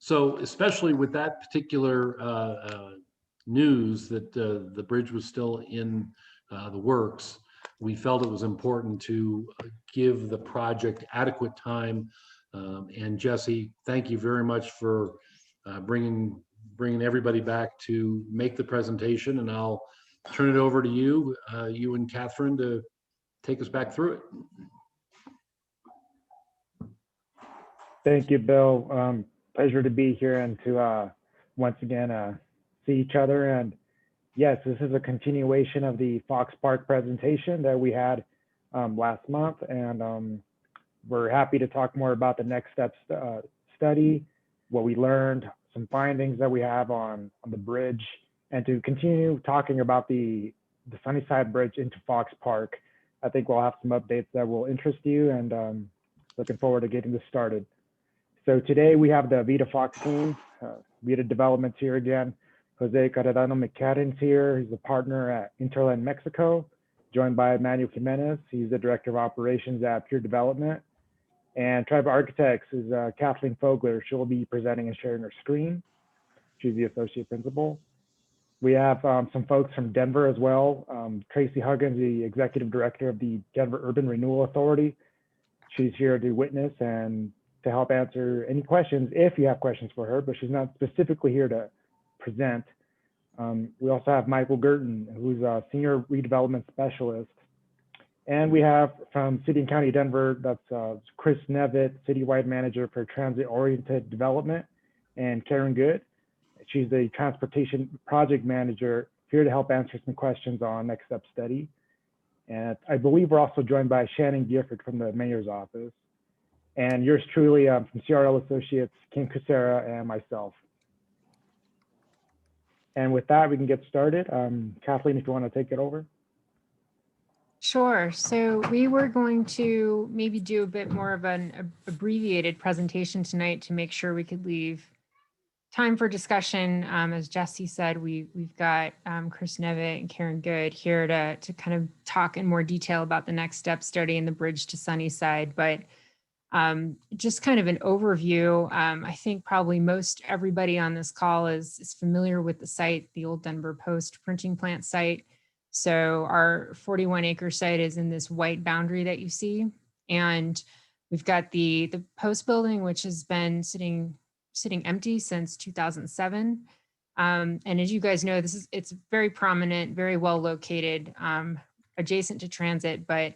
So especially with that particular news that the bridge was still in the works, we felt it was important to give the project adequate time. And Jesse, thank you very much for bringing everybody back to make the presentation. And I'll turn it over to you, you and Catherine, to take us back through it. Thank you, Bill. Pleasure to be here and to once again see each other. And yes, this is a continuation of the FoxPark presentation that we had last month. And we're happy to talk more about the next steps study, what we learned, some findings that we have on the bridge, and to continue talking about the Sunnyside Bridge into FoxPark. I think we'll have some updates that will interest you, and looking forward to getting this started. So today we have the Vida Fox team, Vida Developments here again. Jose Carrerano McCadden's here. He's a partner at Interland Mexico, joined by Manuel Jimenez. He's the Director of Operations at Pure Development. And Tribe Architects is Kathleen Fogler. She'll be presenting and sharing her screen. She's the Associate Principal. We have some folks from Denver as well. Tracy Huggins, the Executive Director of the Denver Urban Renewal Authority. She's here to witness and to help answer any questions if you have questions for her, but she's not specifically here to present. We also have Michael Gerton, who's a Senior Redevelopment Specialist. And we have from City and County of Denver, that's Chris Nevitt, Citywide Manager for Transit-Oriented Development, and Karen Good. She's the Transportation Project Manager, here to help answer some questions on Next Step Study. And I believe we're also joined by Shannon Gifford from the Mayor's Office. And yours truly from CRL Associates, Kim Kucera, and myself. And with that, we can get started. Kathleen, if you want to take it over. Sure. So we were going to maybe do a bit more of an abbreviated presentation tonight to make sure we could leave time for discussion. As Jesse said, we've got Chris Nevitt and Karen Good here to kind of talk in more detail about the next step study and the bridge to Sunnyside. But just kind of an overview. I think probably most everybody on this call is familiar with the site, the old Denver Post printing plant site. So our 41-acre site is in this white boundary that you see. And we've got the Post building, which has been sitting empty since 2007. And as you guys know, it's very prominent, very well located, adjacent to transit, but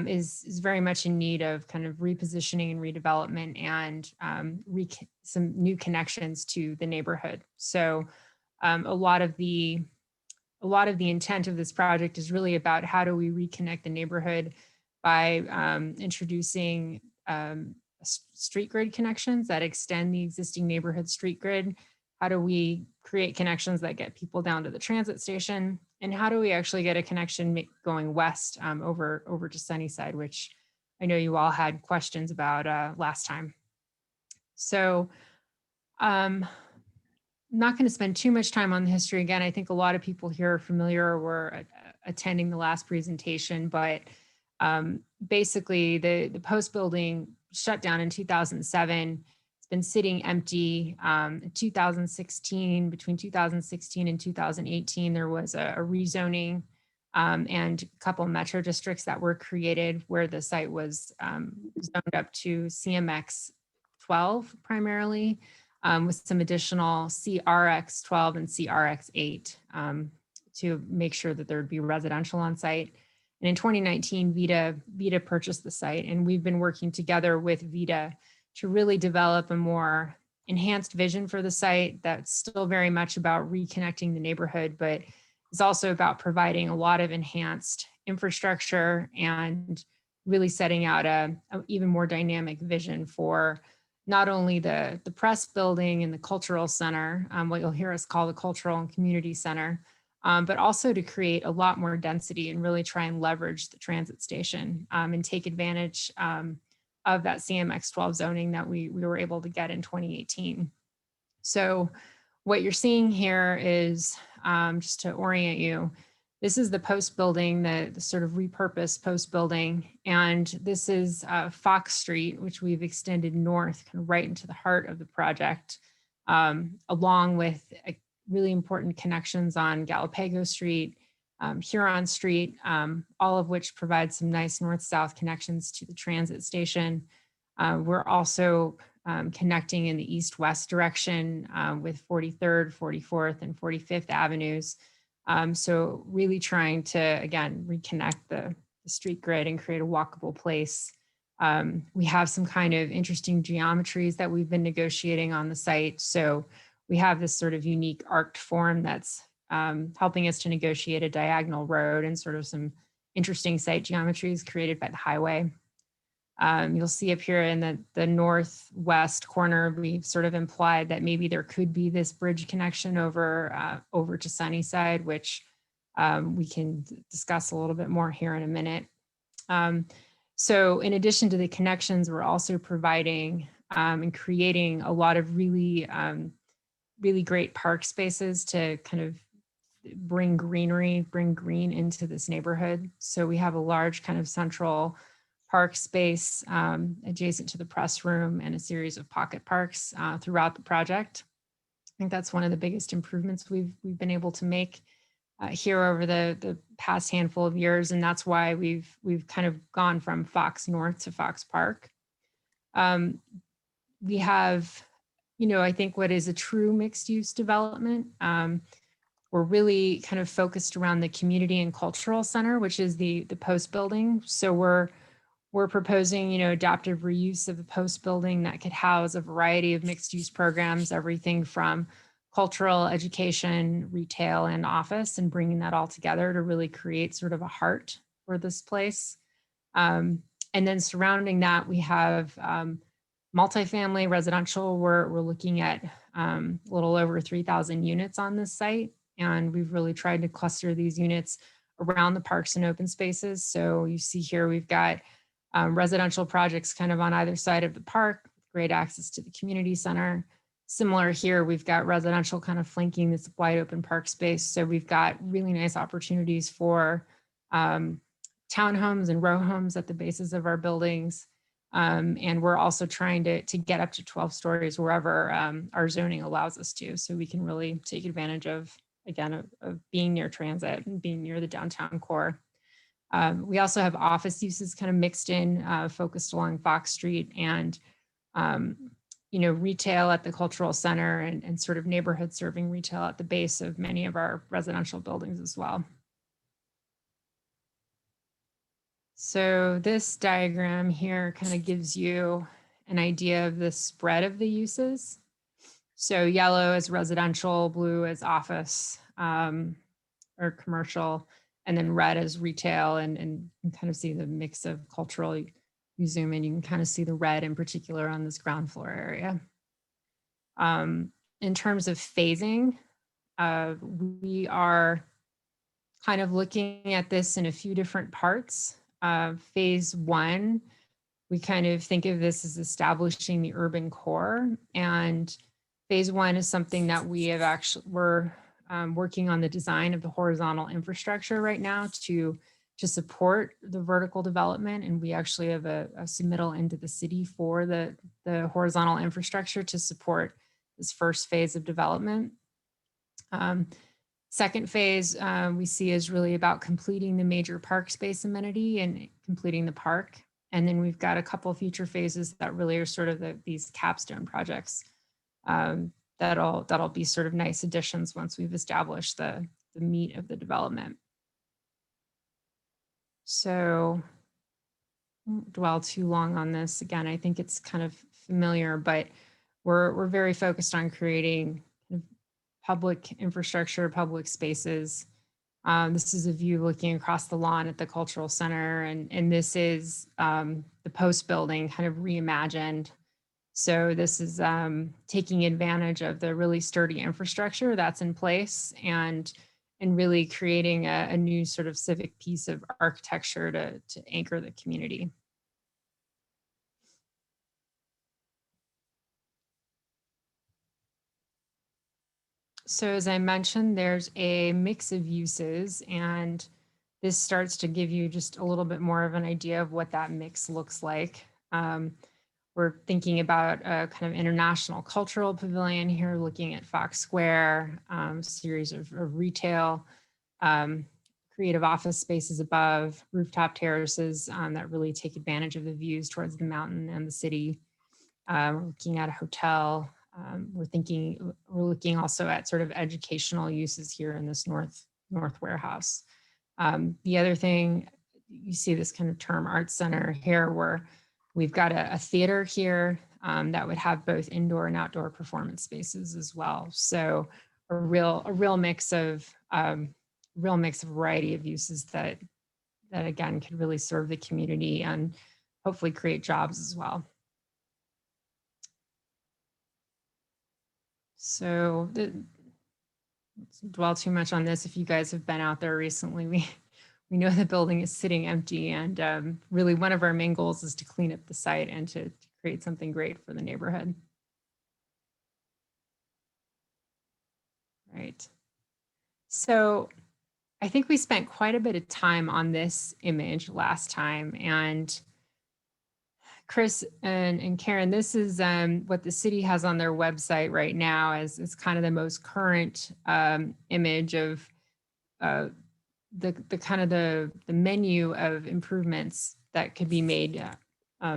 is very much in need of kind of repositioning and redevelopment and some new connections to the neighborhood. So a lot of the intent of this project is really about how do we reconnect the neighborhood by introducing street grid connections that extend the existing neighborhood street grid. How do we create connections that get people down to the transit station? And how do we actually get a connection going west over to Sunnyside, which I know you all had questions about last time. So I'm not going to spend too much time on the history. Again, I think a lot of people here are familiar or were attending the last presentation, but basically the Post building shut down in 2007. It's been sitting empty. In 2016, between 2016 and 2018, there was a rezoning and a couple metro districts that were created where the site was zoned up to CMX 12 primarily, with some additional CRX 12 and CRX 8 to make sure that there would be residential on site. And in 2019, Vida purchased the site, and we've been working together with Vida to really develop a more enhanced vision for the site that's still very much about reconnecting the neighborhood, but is also about providing a lot of enhanced infrastructure and really setting out a even more dynamic vision for not only the press building and the cultural center, what you'll hear us call the cultural and community center, but also to create a lot more density and really try and leverage the transit station and take advantage of that CMX 12 zoning that we were able to get in 2018. So what you're seeing here is, just to orient you, This is the post building, the sort of repurposed post building. And this is Fox Street, which we've extended north kind of right into the heart of the project, along with really important connections on Galapago Street, Huron Street, all of which provide some nice north-south connections to the transit station. We're also connecting in the east-west direction with 43rd, 44th, and 45th Avenues. So really trying to, again, reconnect the street grid and create a walkable place. We have some kind of interesting geometries that we've been negotiating on the site. So we have this sort of unique arced form that's helping us to negotiate a diagonal road and sort of some interesting site geometries created by the highway. You'll see up here in the northwest corner, we've sort of implied that maybe there could be this bridge connection over to Sunnyside, which we can discuss a little bit more here in a minute. So in addition to the connections, we're also providing and creating a lot of really great park spaces to kind of bring green into this neighborhood. So we have a large kind of central park space adjacent to the press room and a series of pocket parks throughout the project. I think that's one of the biggest improvements we've been able to make here over the past handful of years, and that's why we've kind of gone from Fox North to FoxPark. We have, I think what is a true mixed-use development. We're really kind of focused around the community and cultural center, which is the post building. So we're proposing, adaptive reuse of the post building that could house a variety of mixed use programs, everything from cultural, education, retail, and office, and bringing that all together to really create sort of a heart for this place. And then surrounding that, we have multifamily residential. We're looking at a little over 3,000 units on this site. And we've really tried to cluster these units around the parks and open spaces. So you see here, we've got residential projects kind of on either side of the park, great access to the community center. Similar here, we've got residential kind of flanking this wide open park space. So we've got really nice opportunities for townhomes and row homes at the bases of our buildings. And we're also trying to get up to 12 stories wherever our zoning allows us to. So we can really take advantage of, again, of being near transit and being near the downtown core. We also have office uses kind of mixed in, focused along Fox Street, and retail at the cultural center, and sort of neighborhood serving retail at the base of many of our residential buildings as well. So this diagram here kind of gives you an idea of the spread of the uses. So yellow is residential, blue is office or commercial, and then red is retail, and you can kind of see the mix of cultural. You zoom in, you can kind of see the red in particular on this ground floor area. In terms of phasing, we are kind of looking at this in a few different parts. Phase one, we kind of think of this as establishing the urban core, and phase one is something that we're working on the design of the horizontal infrastructure right now to support the vertical development. And we actually have a submittal into the city for the horizontal infrastructure to support this first phase of development. Second phase we see is really about completing the major park space amenity and completing the park. And then we've got a couple future phases that really are sort of these capstone projects that'll be sort of nice additions once we've established the meat of the development. So I won't dwell too long on this. Again, I think it's kind of familiar, but we're very focused on creating kind of public infrastructure, public spaces. This is a view looking across the lawn at the cultural center, and this is the post building kind of reimagined. So this is taking advantage of the really sturdy infrastructure that's in place, and really creating a new sort of civic piece of architecture to anchor the community. So as I mentioned, there's a mix of uses, and this starts to give you just a little bit more of an idea of what that mix looks like. We're thinking about a kind of international cultural pavilion here, looking at Fox Square, series of retail, um, creative office spaces above, rooftop terraces that really take advantage of the views towards the mountain and the city. We're looking at a hotel. We're looking also at sort of educational uses here in this north warehouse. The other thing, you see this kind of term arts center here, where we've got a theater here that would have both indoor and outdoor performance spaces as well. So a real mix of variety of uses that again could really serve the community and hopefully create jobs as well. So let's dwell too much on this. If you guys have been out there recently, we know the building is sitting empty, and really one of our main goals is to clean up the site and to create something great for the neighborhood. Right. So I think we spent quite a bit of time on this image last time, and Chris and Karen, this is what the city has on their website right now as kind of the most current image of the kind of the menu of improvements that could be made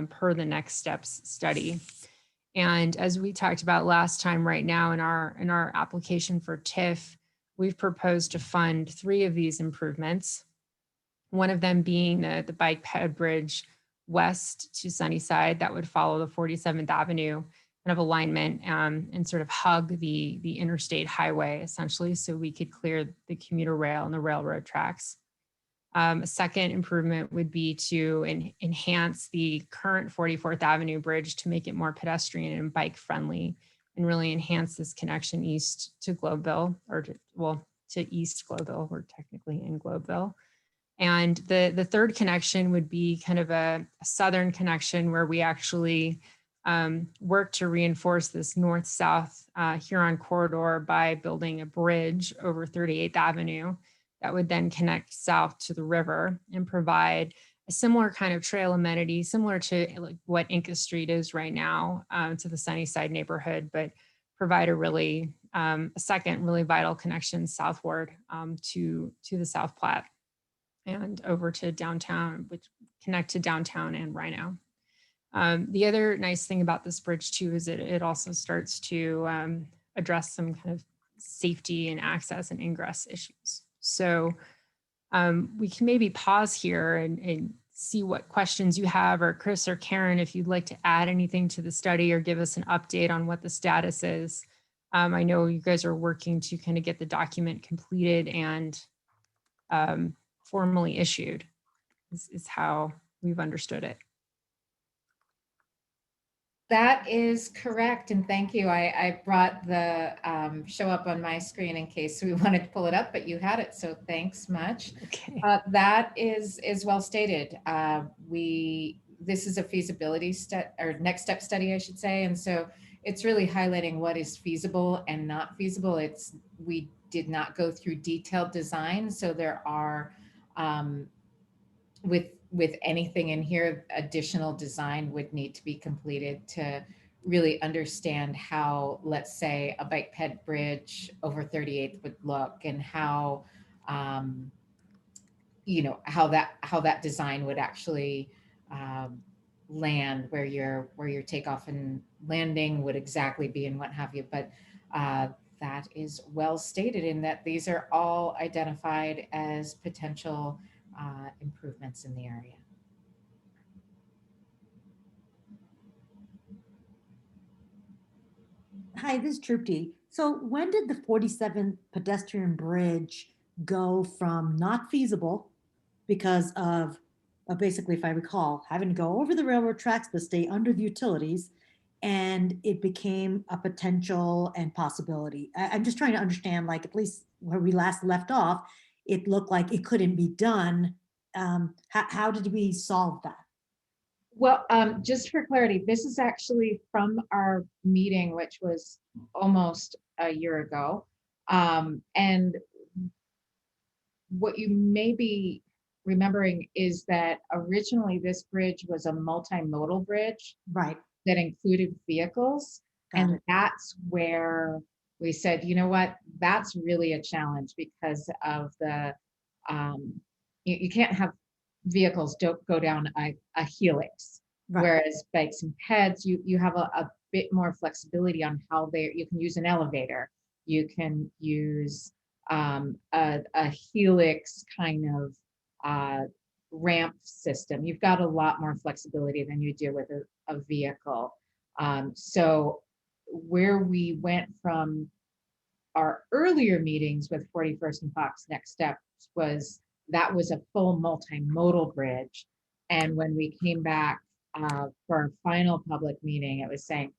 per the next steps study. And as we talked about last time, right now in our application for TIF, we've proposed to fund 3 of these improvements. One of them being the bike ped bridge west to Sunnyside that would follow the 47th Avenue kind of alignment and sort of hug the interstate highway essentially, so we could clear the commuter rail and the railroad tracks. A second improvement would be to enhance the current 44th Avenue bridge to make it more pedestrian and bike friendly, and really enhance this connection east to Globeville, or to East Globeville. We're technically in Globeville. And the third connection would be kind of a southern connection where we actually work to reinforce this north-south Huron corridor by building a bridge over 38th Avenue that would then connect south to the river and provide a similar kind of trail amenity, similar to like what Inca Street is right now to the Sunnyside neighborhood, but provide a second really vital connection southward to the South Platte and over to downtown, which connect to downtown and Rhino. The other nice thing about this bridge too is it also starts to address some kind of safety and access and ingress issues. So we can maybe pause here and see what questions you have, or Chris or Karen, if you'd like to add anything to the study or give us an update on what the status is. I know you guys are working to kind of get the document completed and formally issued is how we've understood it. That is correct, and thank you. I brought the show up on my screen in case we wanted to pull it up, but you had it, so thanks much. Okay. That is well stated. This is a feasibility or next step study, I should say, and so it's really highlighting what is feasible and not feasible. We did not go through detailed design, so there are with anything in here, additional design would need to be completed to really understand how, let's say, a bike ped bridge over 38th would look, and how, how that design would actually land, where your takeoff and landing would exactly be and what have you. But that is well stated in that these are all identified as potential improvements in the area. Hi, this is Trupti. So when did the 47th pedestrian bridge go from not feasible because of basically, if I recall, having to go over the railroad tracks but stay under the utilities, and it became a potential and possibility? I'm just trying to understand, like, at least where we last left off, it looked like it couldn't be done. How did we solve that? Well, just for clarity, this is actually from our meeting, which was almost a year ago. And what you may be remembering is that originally this bridge was a multimodal bridge Right. that included vehicles. Got And it. that's where we said, you know what, that's really a challenge because of the, you can't have vehicles don't go down a helix. Right. Whereas bikes and peds, you have a bit more flexibility on how you can use an elevator. You can use a helix kind of ramp system. You've got a lot more flexibility than you do with a vehicle. So where we went from our earlier meetings with 41st and Fox Next Steps was that was a full multimodal bridge. And when we came back for our final public meeting, it was saying,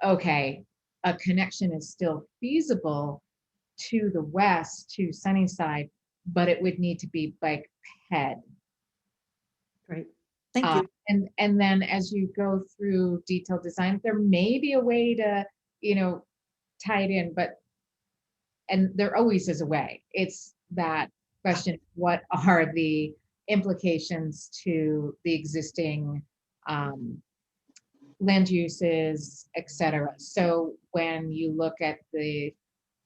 okay, a connection is still feasible to the west, to Sunnyside, but it would need to be bike ped. Great. Thank you. And then as you go through detailed design, there may be a way to, tie it in, and there always is a way. It's that question, what are the implications to the existing land uses, et cetera. So when you look at the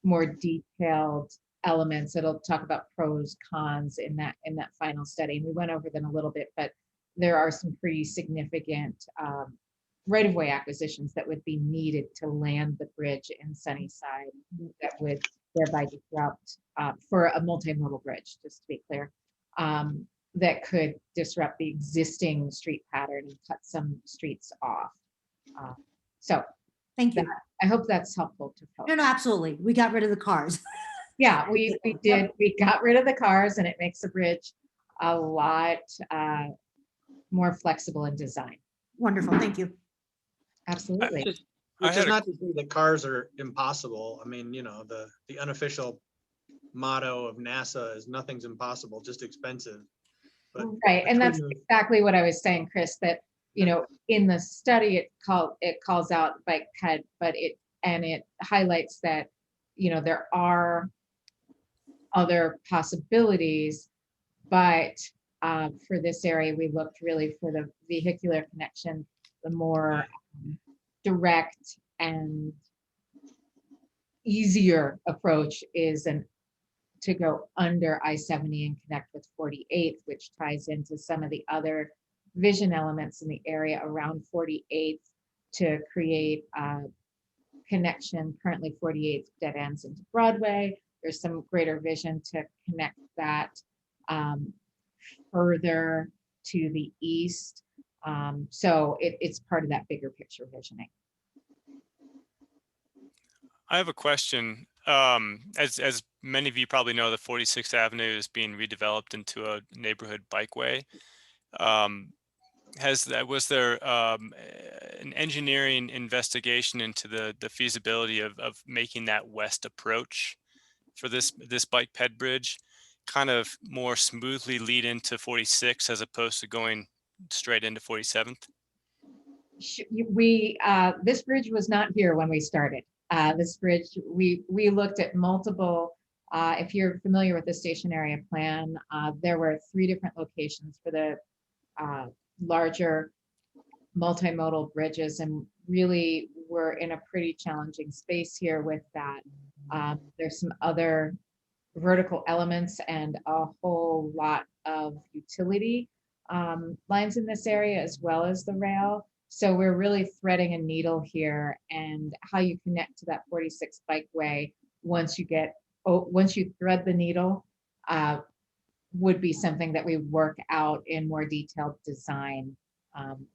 more detailed elements, it'll talk about pros, cons in that final study. And we went over them a little bit, but there are some pretty significant right-of-way acquisitions that would be needed to land the bridge in Sunnyside that would thereby disrupt for a multimodal bridge, just to be clear, that could disrupt the existing street pattern and cut some streets off. So Thank you. I hope that's helpful to folks. No, absolutely. We got rid of the cars. Yeah, we did. We got rid of the cars, and it makes the bridge a lot more flexible in design. Wonderful. Thank you. Absolutely. Which is not to say that cars are impossible. I mean, the unofficial motto of NASA is nothing's impossible, just expensive. But right, and that's exactly what I was saying, Chris, that in the study it calls out bike ped, but it highlights that there are other possibilities, but for this area we looked really for the vehicular connection, the more direct and easier approach is to go under I-70 and connect with 48th, which ties into some of the other vision elements in the area around 48th to create a connection. Currently 48th dead ends into Broadway. There's some greater vision to connect that further to the east. So it's part of that bigger picture visioning. I have a question. As many of you probably know, the 46th Avenue is being redeveloped into a neighborhood bikeway. Was there an engineering investigation into the feasibility of making that west approach for this bike ped bridge kind of more smoothly lead into 46 as opposed to going straight into 47th? This bridge was not here when we started. This bridge, we looked at multiple, if you're familiar with the station area plan, there were 3 different locations for the larger multimodal bridges, and really we're in a pretty challenging space here with that. There's some other vertical elements and a whole lot of utility lines in this area, as well as the rail. So we're really threading a needle here, and how you connect to that 46 bikeway once you thread the needle would be something that we work out in more detailed design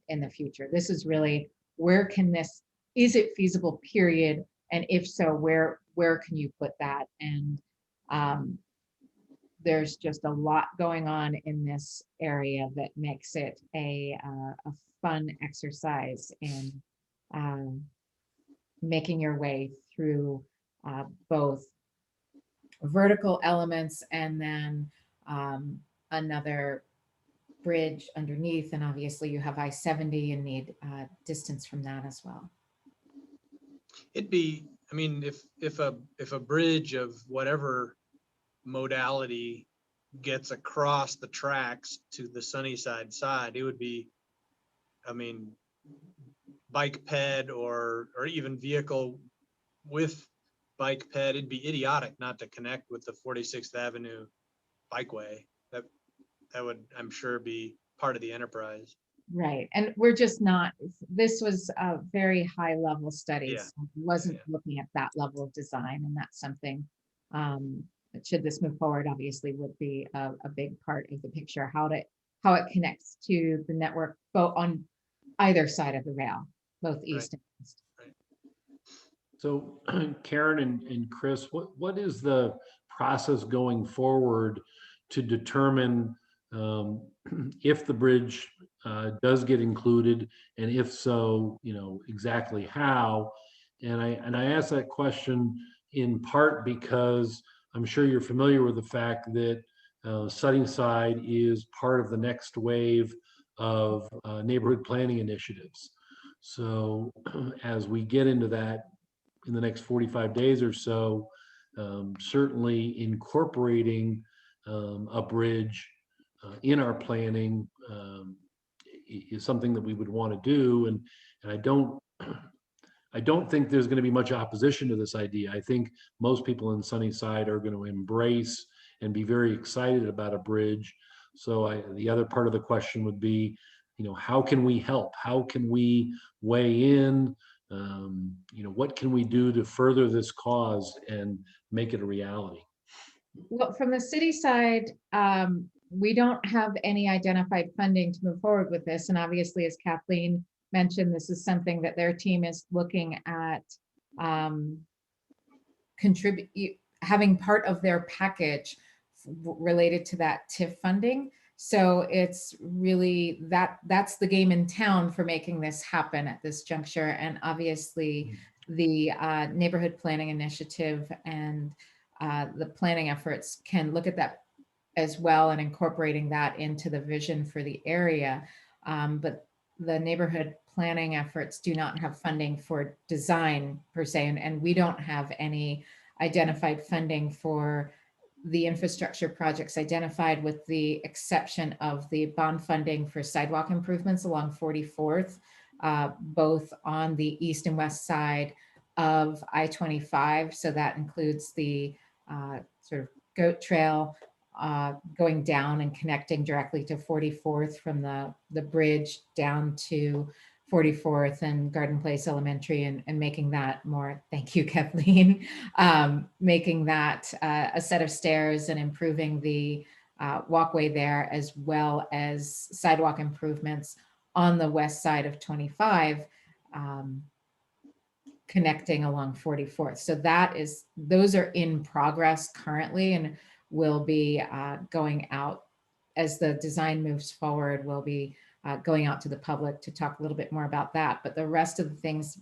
in the future. This is really, is it feasible, period? And if so, where can you put that? And there's just a lot going on in this area that makes it a fun exercise in making your way through both vertical elements and then another bridge underneath. And obviously you have I-70 and need distance from that as well. It'd be I mean, if a bridge of whatever modality gets across the tracks to the Sunnyside side, it would be, I mean, bike ped or even vehicle with bike ped, it'd be idiotic not to connect with the 46th Avenue bikeway. That would, I'm sure, be part of the enterprise. Right, and we're just not, this was a very high level study, Yeah. so wasn't Yeah. looking at that level of design, and that's something, that should this move forward, obviously would be a big part of the picture, how it connects to the network, both on either side of the rail, both east and west. So Karen and Chris, what is the process going forward to determine if the bridge does get included, and if so, exactly how? And I ask that question in part because I'm sure you're familiar with the fact that Sunnyside is part of the next wave of neighborhood planning initiatives. So as we get into that in the next 45 days or so, certainly incorporating a bridge in our planning is something that we would want to do. And I don't think there's going to be much opposition to this idea. I think most people in Sunnyside are going to embrace and be very excited about a bridge. So the other part of the question would be, how can we help? How can we weigh in? What can we do to further this cause and make it a reality? Well, from the city side, we don't have any identified funding to move forward with this. And obviously, as Kathleen mentioned, this is something that their team is looking at having part of their package related to that TIF funding. So it's really that's the game in town for making this happen at this juncture. And obviously the neighborhood planning initiative and the planning efforts can look at that as well and incorporating that into the vision for the area. But the neighborhood planning efforts do not have funding for design per se, and we don't have any identified funding for the infrastructure projects identified, with the exception of the bond funding for sidewalk improvements along 44th, both on the east and west side of I-25. So that includes the sort of goat trail going down and connecting directly to 44th from the bridge down to 44th and Garden Place Elementary, and making that more, thank you, Kathleen, making that a set of stairs and improving the walkway there, as well as sidewalk improvements on the west side of 25, connecting along 44th. So those are in progress currently, and will be going out as the design moves forward. We'll be going out to the public to talk a little bit more about that. But the rest of the things,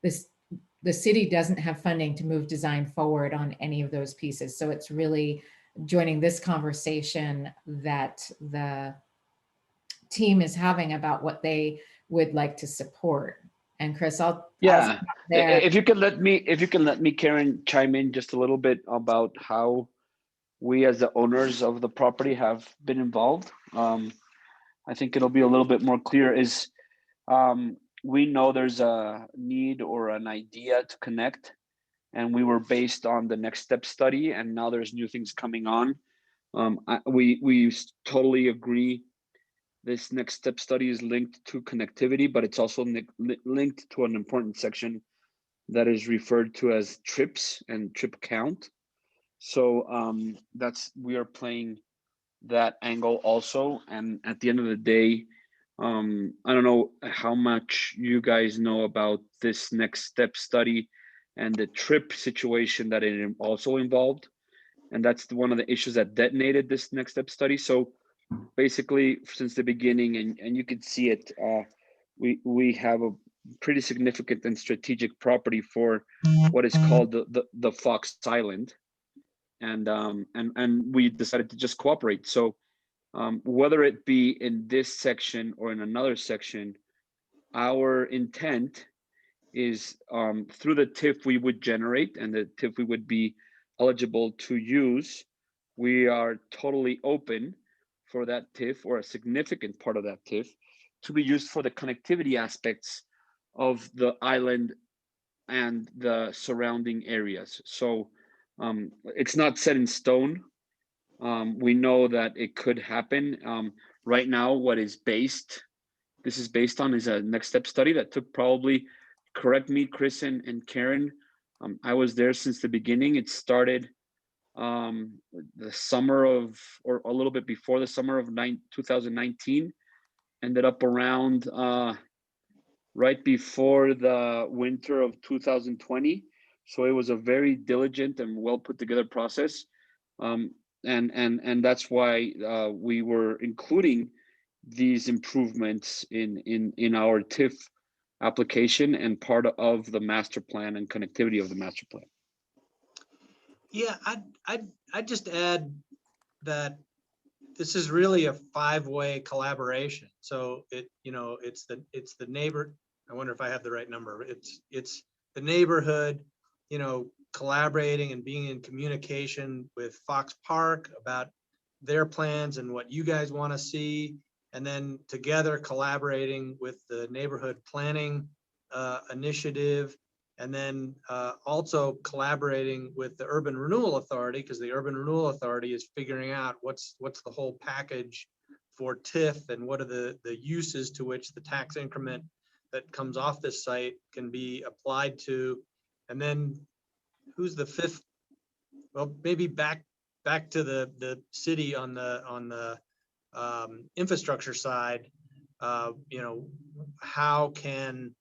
the city doesn't have funding to move design forward on any of those pieces. So it's really joining this conversation that the team is having about what they would like to support. And Chris, I'll Yeah, there. if you can let me, Karen, chime in just a little bit about how we as the owners of the property have been involved. I think it'll be a little bit more clear is we know there's a need or an idea to connect, and we were based on the next step study, and now there's new things coming on. We totally agree. This next step study is linked to connectivity, but it's also linked to an important section that is referred to as trips and trip count. So we are playing that angle also. And at the end of the day, I don't know how much you guys know about this next step study and the trip situation that it also involved. And that's one of the issues that detonated this next step study. So basically, since the beginning, and you could see it, we have a pretty significant and strategic property for what is called the Fox Island. And we decided to just cooperate. So whether it be in this section or in another section, our intent is through the TIF we would generate and the TIF we would be eligible to use, we are totally open for that TIF, or a significant part of that TIF, to be used for the connectivity aspects of the island and the surrounding areas. So it's not set in stone. We know that it could happen. Right now, what is this is based on is a next step study that took probably, correct me, Chris and Karen, I was there since the beginning. It started the summer of, or a little bit before the summer of 2019, ended up around right before the winter of 2020. So it was a very diligent and well put together process. And that's why we were including these improvements in our TIF application and part of the master plan and connectivity of the master plan. Yeah, I'd just add that this is really a five-way collaboration. So it's the neighbor. I wonder if I have the right number. It's the neighborhood, collaborating and being in communication with FoxPark about their plans and what you guys want to see, and then together collaborating with the neighborhood planning initiative, and then also collaborating with the Urban Renewal Authority, because the Urban Renewal Authority is figuring out what's the whole package for TIF and what are the uses to which the tax increment that comes off this site can be applied to. And then who's the fifth? Well, maybe back to the city on the infrastructure side. How can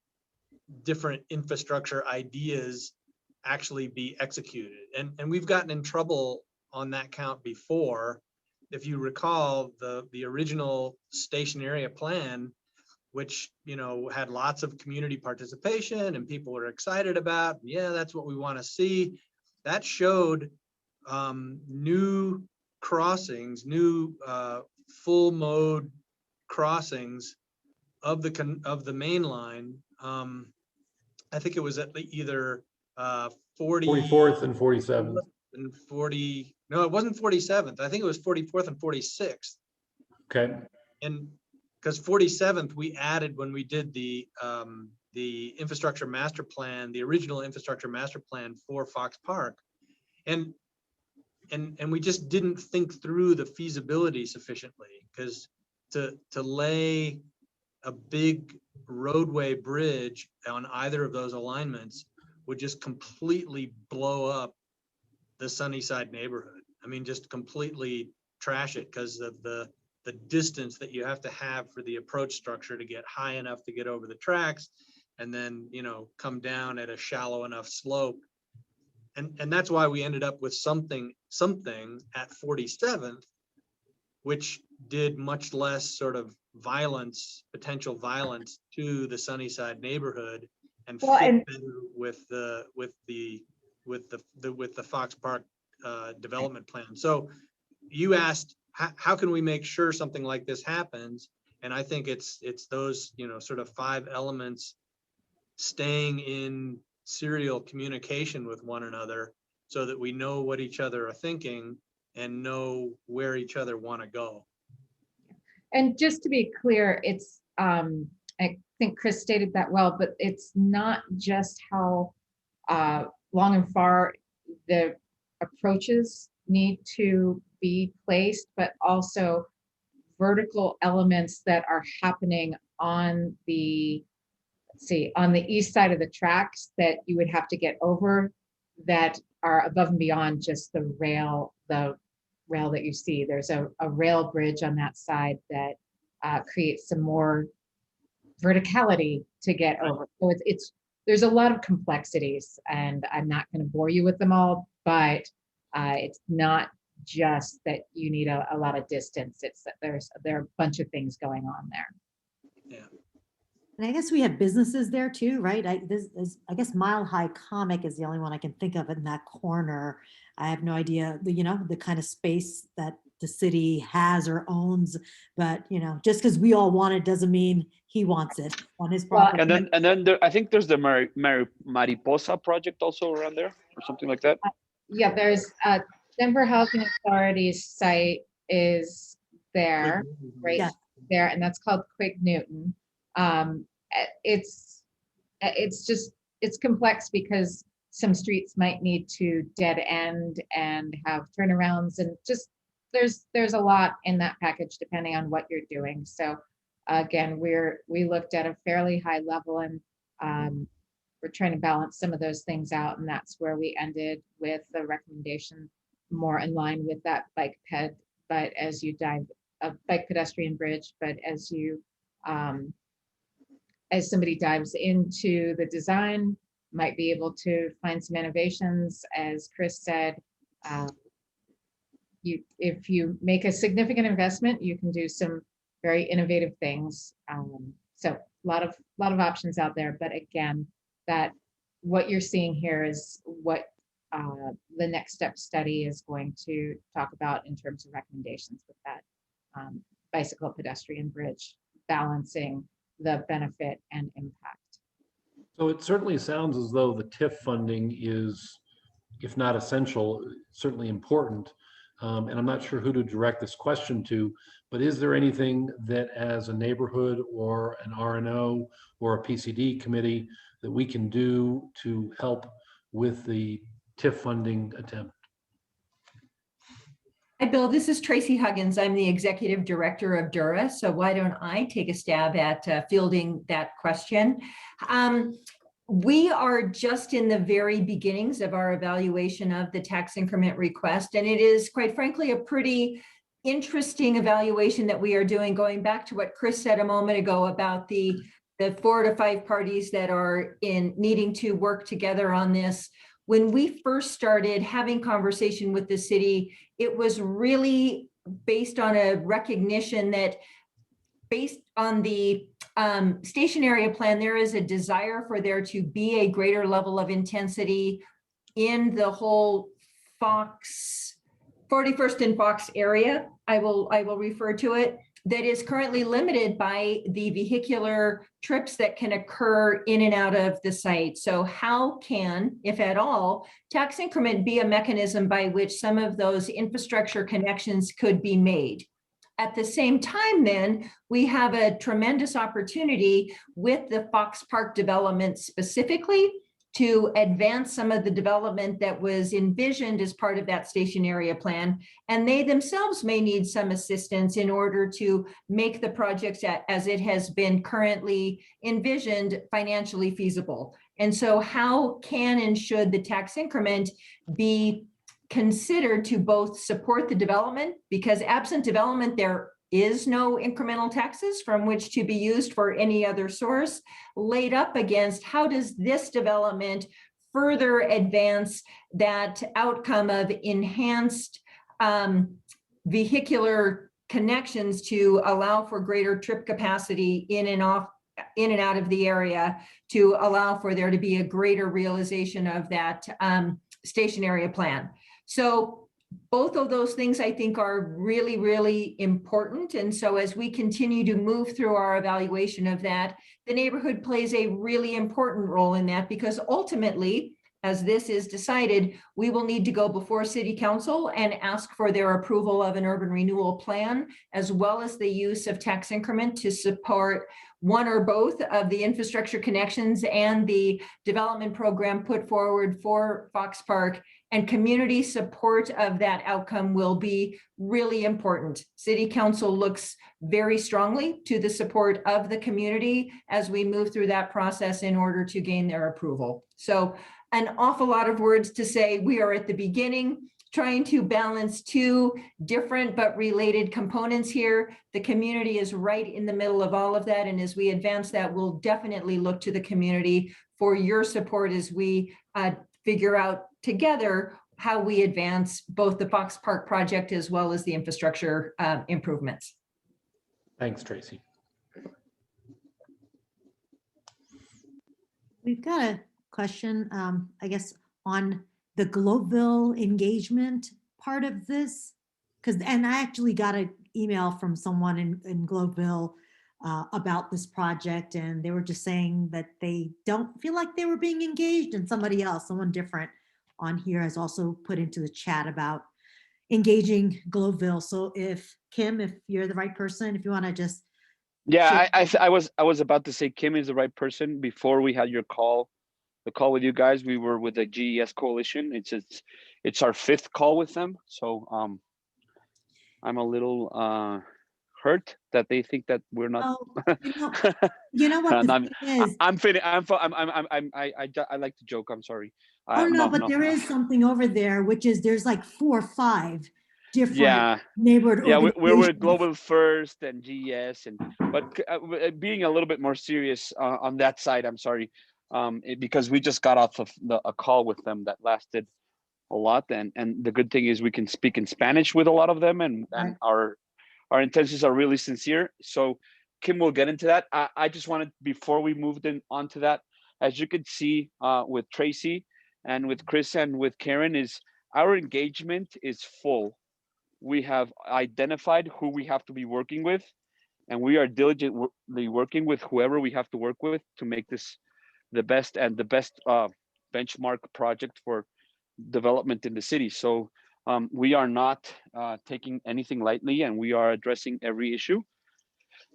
different infrastructure ideas actually be executed? And we've gotten in trouble on that count before. If you recall, the original station area plan, which had lots of community participation and people were excited about, yeah, that's what we want to see. That showed new crossings, new full mode crossings of the main line. I think it was at either 44th and 47th. and 40. No, it wasn't 47th. I think it was 44th and 46th. Okay. And because 47th we added when we did the infrastructure master plan, the original infrastructure master plan for FoxPark, and we just didn't think through the feasibility sufficiently, because to lay a big roadway bridge on either of those alignments would just completely blow up the Sunnyside neighborhood. I mean, just completely trash it because of the distance that you have to have for the approach structure to get high enough to get over the tracks, and then come down at a shallow enough slope. And that's why we ended up with something at 47th, which did much less sort of potential violence to the Sunnyside neighborhood, and fit better with the FoxPark development plan. So you asked, how can we make sure something like this happens? And I think it's those sort of five elements, staying in serial communication with one another so that we know what each other are thinking and know where each other want to go. And just to be clear, it's I think Chris stated that well, but it's not just how long and far the approaches need to be placed, but also vertical elements that are happening on the east side of the tracks that you would have to get over, that are above and beyond just the rail that you see. There's a rail bridge on that side that creates some more verticality to get over. So there's a lot of complexities, and I'm not going to bore you with them all, but it's not just that you need a lot of distance. It's that there are a bunch of things going on there. Yeah. And I guess we have businesses there too, right? I guess Mile High Comic is the only one I can think of in that corner. I have no idea, the kind of space that the city has or owns, but just because we all want it doesn't mean he wants it on his Well, property. And then I think there's the Mariposa project also around there or something like that. yeah, there's Denver Housing Authority's site is there, right Yeah. there, and that's called Quig Newton. It's complex because some streets might need to dead end and have turnarounds, and just there's a lot in that package depending on what you're doing. So again, we looked at a fairly high level, and we're trying to balance some of those things out, and that's where we ended with the recommendation more in line with that bike ped, but as you dive a bike pedestrian bridge, but as you as somebody dives into the design, might be able to find some innovations. As Chris said, if you make a significant investment, you can do some very innovative things. So a lot of options out there, but again, that what you're seeing here is what the next step study is going to talk about in terms of recommendations with that bicycle pedestrian bridge, balancing the benefit and impact. So it certainly sounds as though the TIF funding is, if not essential, certainly important. And I'm not sure who to direct this question to, but is there anything that as a neighborhood or an RNO or a PCD committee that we can do to help with the TIF funding attempt? Hi, Bill. This is Tracy Huggins. I'm the executive director of Dura. So why don't I take a stab at fielding that question? We are just in the very beginnings of our evaluation of the tax increment request, and it is, quite frankly, a pretty interesting evaluation that we are doing, going back to what Chris said a moment ago about the 4 to 5 parties that are needing to work together on this. When we first started having conversation with the city, it was really based on a recognition that based on the station area plan, there is a desire for there to be a greater level of intensity in the whole Fox, 41st and Fox area, I will refer to it, that is currently limited by the vehicular trips that can occur in and out of the site. So how can, if at all, tax increment be a mechanism by which some of those infrastructure connections could be made? At the same time, then, we have a tremendous opportunity with the FoxPark development specifically to advance some of the development that was envisioned as part of that station area plan. And they themselves may need some assistance in order to make the project as it has been currently envisioned financially feasible. And so how can and should the tax increment be considered to both support the development, because absent development, there is no incremental taxes from which to be used for any other source, laid up against how does this development further advance that outcome of enhanced vehicular connections to allow for greater trip capacity in and out of the area, to allow for there to be a greater realization of that station area plan. So both of those things I think are really, really important. And so as we continue to move through our evaluation of that, the neighborhood plays a really important role in that, because ultimately, as this is decided, we will need to go before City Council and ask for their approval of an urban renewal plan, as well as the use of tax increment to support one or both of the infrastructure connections and the development program put forward for FoxPark. And community support of that outcome will be really important. City Council looks very strongly to the support of the community as we move through that process in order to gain their approval. So an awful lot of words to say. We are at the beginning, trying to balance two different but related components here. The community is right in the middle of all of that. And as we advance that, we'll definitely look to the community for your support as we figure out together how we advance both the FoxPark project as well as the infrastructure improvements. Thanks, Tracy. We've got a question, I guess, on the Globeville engagement part of this. because, and I actually got an email from someone in Gloveville about this project, and they were just saying that they don't feel like they were being engaged, and somebody else, someone different on here has also put into the chat about engaging Gloveville. So if Kim, if you're the right person, if you want to just Yeah, share. I was about to say Kim is the right person. Before we had your call, the call with you guys, we were with the GES coalition. It's our 5th call with them. So I'm a little hurt that they think that we're not. Oh, you know what the I'm thing is. I like to joke. I'm sorry. Oh no, No, but no. there is something over there, which is there's like 4 or 5 different Yeah. neighborhood Yeah, we're with organizations. Global First and GES, but being a little bit more serious on that side, I'm sorry, because we just got off of a call with them that lasted a lot, and the good thing is we can speak in Spanish with a lot of them, and Right. our intentions are really sincere. So Kim will get into that. I just wanted, before we moved on to that, as you could see with Tracy and with Chris and with Karen, is our engagement is full. We have identified who we have to be working with, and we are diligently working with whoever we have to work with to make this the best benchmark project for development in the city. So we are not taking anything lightly, and we are addressing every issue.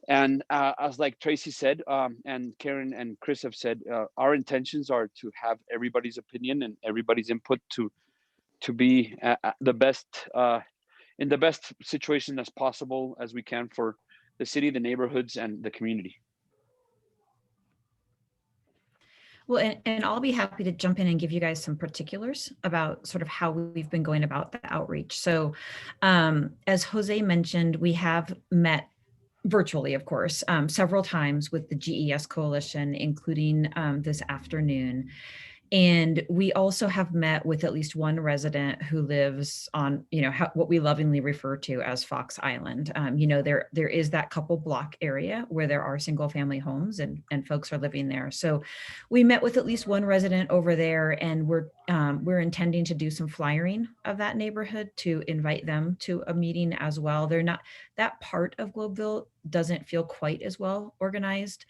And as like Tracy said, and Karen and Chris have said, our intentions are to have everybody's opinion and everybody's input to be the best in the best situation as possible as we can for the city, the neighborhoods, and the community. Well, and I'll be happy to jump in and give you guys some particulars about sort of how we've been going about the outreach. So as Jose mentioned, we have met virtually, of course, several times with the GES Coalition, including this afternoon. And we also have met with at least one resident who lives on, what we lovingly refer to as Fox Island. There is that couple block area where there are single family homes and folks are living there. So we met with at least one resident over there, and we're intending to do some flyering of that neighborhood to invite them to a meeting as well. They're not, that part of Globeville doesn't feel quite as well organized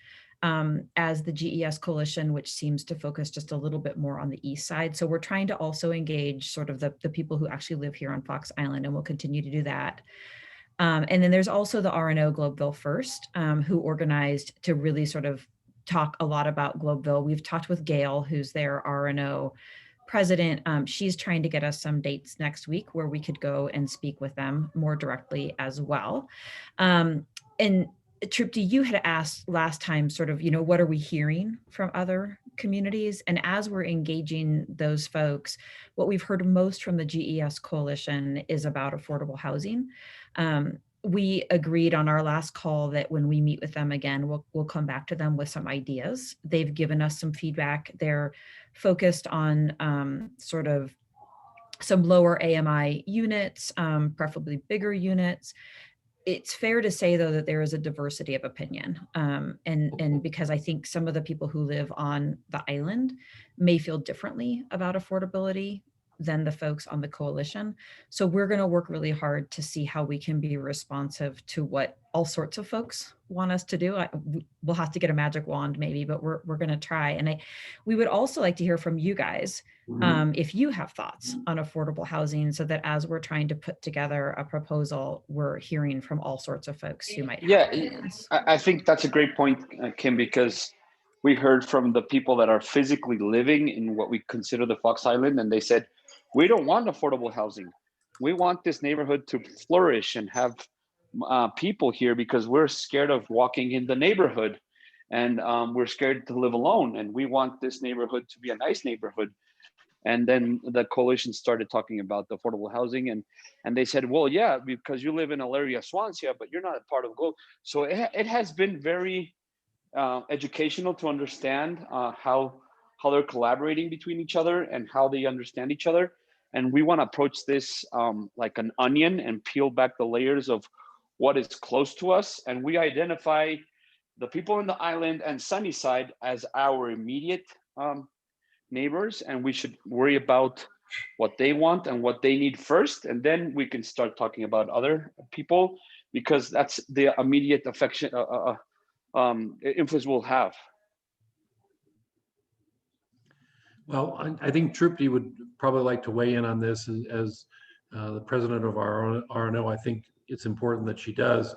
as the GES Coalition, which seems to focus just a little bit more on the east side. So we're trying to also engage sort of the people who actually live here on Fox Island, and we'll continue to do that. And then there's also the RNO Globeville First, who organized to really sort of talk a lot about Globeville. We've talked with Gail, who's their RNO president. She's trying to get us some dates next week where we could go and speak with them more directly as well. And Trupti, you had asked last time sort of, what are we hearing from other communities? And as we're engaging those folks, what we've heard most from the GES Coalition is about affordable housing. We agreed on our last call that when we meet with them again, we'll come back to them with some ideas. They've given us some feedback. They're focused on sort of some lower AMI units, preferably bigger units. It's fair to say, though, that there is a diversity of opinion. And because I think some of the people who live on the island may feel differently about affordability than the folks on the coalition. So we're going to work really hard to see how we can be responsive to what all sorts of folks want us to do. We'll have to get a magic wand maybe, but we're going to try. And we would also like to hear from you guys if you have thoughts on affordable housing, so that as we're trying to put together a proposal, we're hearing from all sorts of folks who might have opinions. I think that's a great point, Kim, because we heard from the people that are physically living in what we consider the Fox Island, and they said, we don't want affordable housing. We want this neighborhood to flourish and have people here because we're scared of walking in the neighborhood, and we're scared to live alone, and we want this neighborhood to be a nice neighborhood. And then the coalition started talking about the affordable housing, and they said, well, yeah, because you live in Elaria, Swansea, but you're not a part of Globe. So it has been very educational to understand how they're collaborating between each other and how they understand each other. And we want to approach this like an onion and peel back the layers of what is close to us. And we identify the people in the island and Sunnyside as our immediate neighbors, and we should worry about what they want and what they need first, and then we can start talking about other people, because that's the immediate affection influence we'll have. Well, I think Trupti would probably like to weigh in on this as the president of our RNO. I think it's important that she does.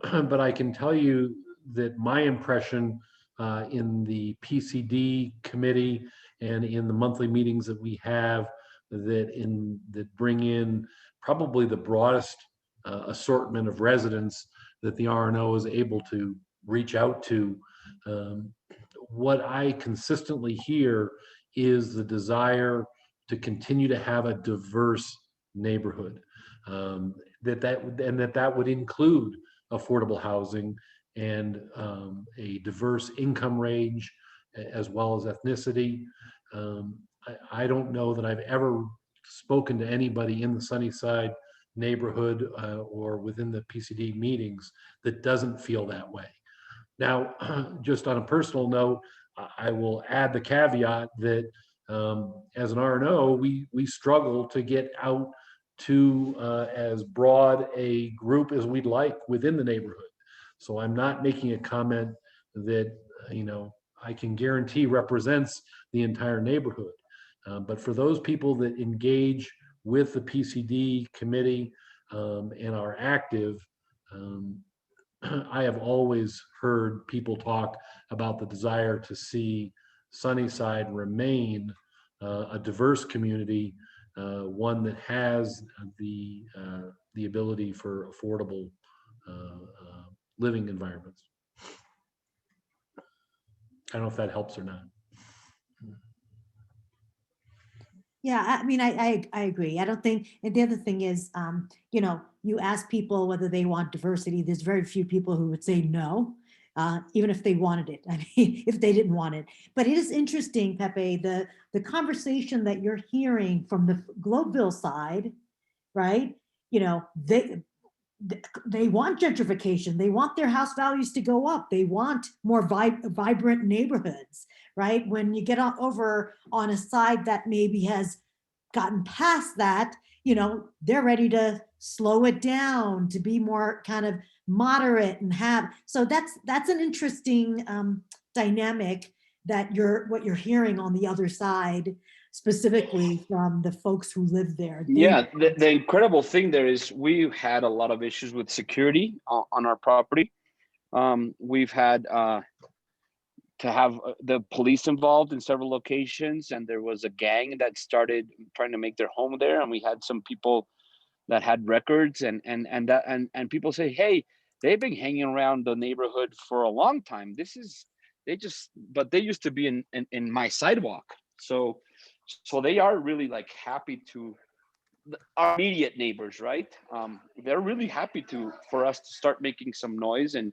But I can tell you that my impression in the PCD committee and in the monthly meetings that we have that bring in probably the broadest assortment of residents that the RNO is able to reach out to. What I consistently hear is the desire to continue to have a diverse neighborhood, that would include affordable housing and a diverse income range, as well as ethnicity. I don't know that I've ever spoken to anybody in the Sunnyside neighborhood or within the PCD meetings that doesn't feel that way. Now, just on a personal note, I will add the caveat that as an RNO, we struggle to get out to as broad a group as we'd like within the neighborhood. So I'm not making a comment that, I can guarantee represents the entire neighborhood. But for those people that engage with the PCD committee and are active, I have always heard people talk about the desire to see Sunnyside remain a diverse community, one that has the ability for affordable living environments. I don't know if that helps or not. Yeah, I mean, I agree. I don't think, and the other thing is, you ask people whether they want diversity. There's very few people who would say no, even if they wanted it. I mean, if they didn't want it. But it is interesting, Pepe, the conversation that you're hearing from the Globeville side, right? They want gentrification. They want their house values to go up. They want more vibrant neighborhoods, right? When you get over on a side that maybe has gotten past that, they're ready to slow it down, to be more kind of moderate and so that's an interesting dynamic that what you're hearing on the other side, specifically from the folks who live there. Yeah, the incredible thing there is we've had a lot of issues with security on our property. We've had to have the police involved in several locations, and there was a gang that started trying to make their home there, and we had some people that had records, and people say, hey, they've been hanging around the neighborhood for a long time. But they used to be in my sidewalk. So they are really like happy to, our immediate neighbors, right? They're really happy for us to start making some noise, and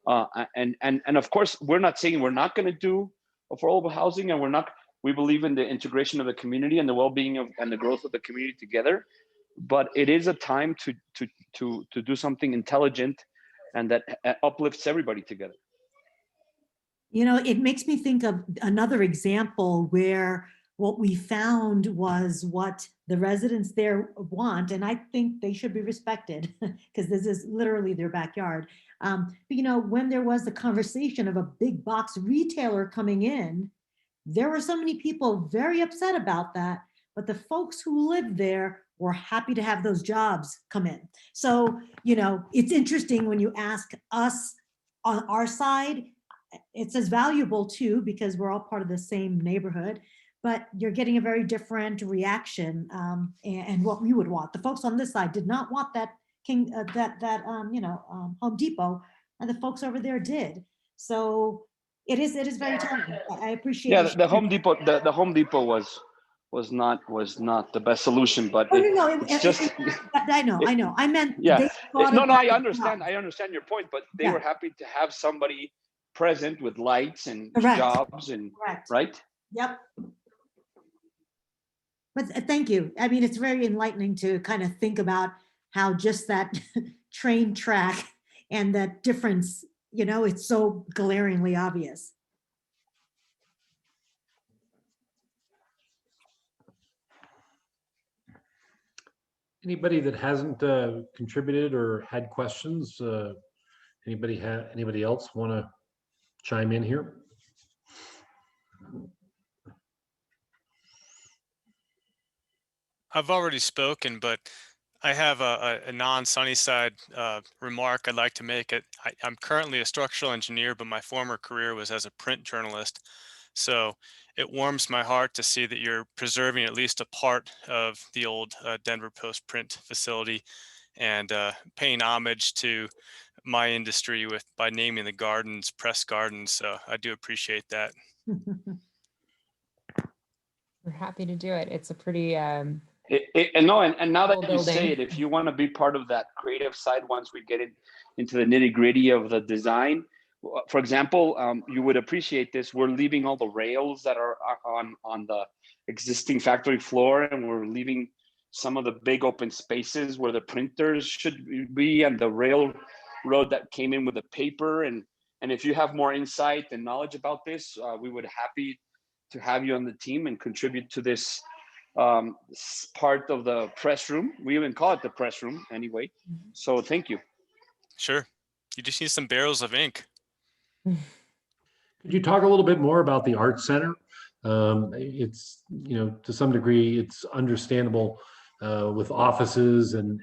of course, we're not saying we're not going to do affordable housing, and we believe in the integration of the community and the well-being and the growth of the community together. But it is a time to do something intelligent and that uplifts everybody together. It makes me think of another example where what we found was what the residents there want, and I think they should be respected because this is literally their backyard. But when there was the conversation of a big box retailer coming in, there were so many people very upset about that, but the folks who lived there were happy to have those jobs come in. So, it's interesting when you ask us on our side, it's as valuable too, because we're all part of the same neighborhood, but you're getting a very different reaction and what we would want. The folks on this side did not want that Home Depot, and the folks over there did. So it is very telling. I appreciate. Yeah, the Home Depot, the Home Depot was not the best solution, but it's just. I know. I meant. Yeah. I understand. I understand your point, but they were happy to have somebody present with lights and jobs and right. Yep. But thank you. I mean, it's very enlightening to kind of think about how just that train track and that difference, it's so glaringly obvious. Anybody that hasn't contributed or had questions, anybody else want to chime in here? I've already spoken, but I have a non-Sunnyside remark I'd like to make. I'm currently a structural engineer, but my former career was as a print journalist. So it warms my heart to see that you're preserving at least a part of the old Denver Post print facility and paying homage to my industry by naming the gardens Press Gardens. So I do appreciate that. We're happy to do it. It's a pretty And now that Full you say building. it, if you want to be part of that creative side, once we get into the nitty gritty of the design, for example, you would appreciate this. We're leaving all the rails that are on the existing factory floor, and we're leaving some of the big open spaces where the printers should be, and the railroad that came in with the paper. And if you have more insight and knowledge about this, we would happy to have you on the team and contribute to this part of the press room. We even call it the press room anyway. So thank you. Sure. You just need some barrels of ink. Could you talk a little bit more about the Art Center? It's, to some degree, it's understandable with offices and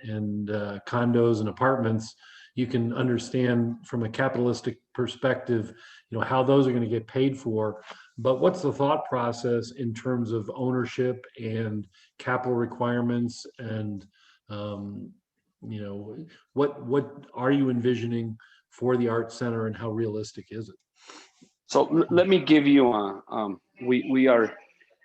condos and apartments. You can understand from a capitalistic perspective, how those are going to get paid for. But what's the thought process in terms of ownership and capital requirements, and what are you envisioning for the Art Center, and how realistic is it? So let me give you we are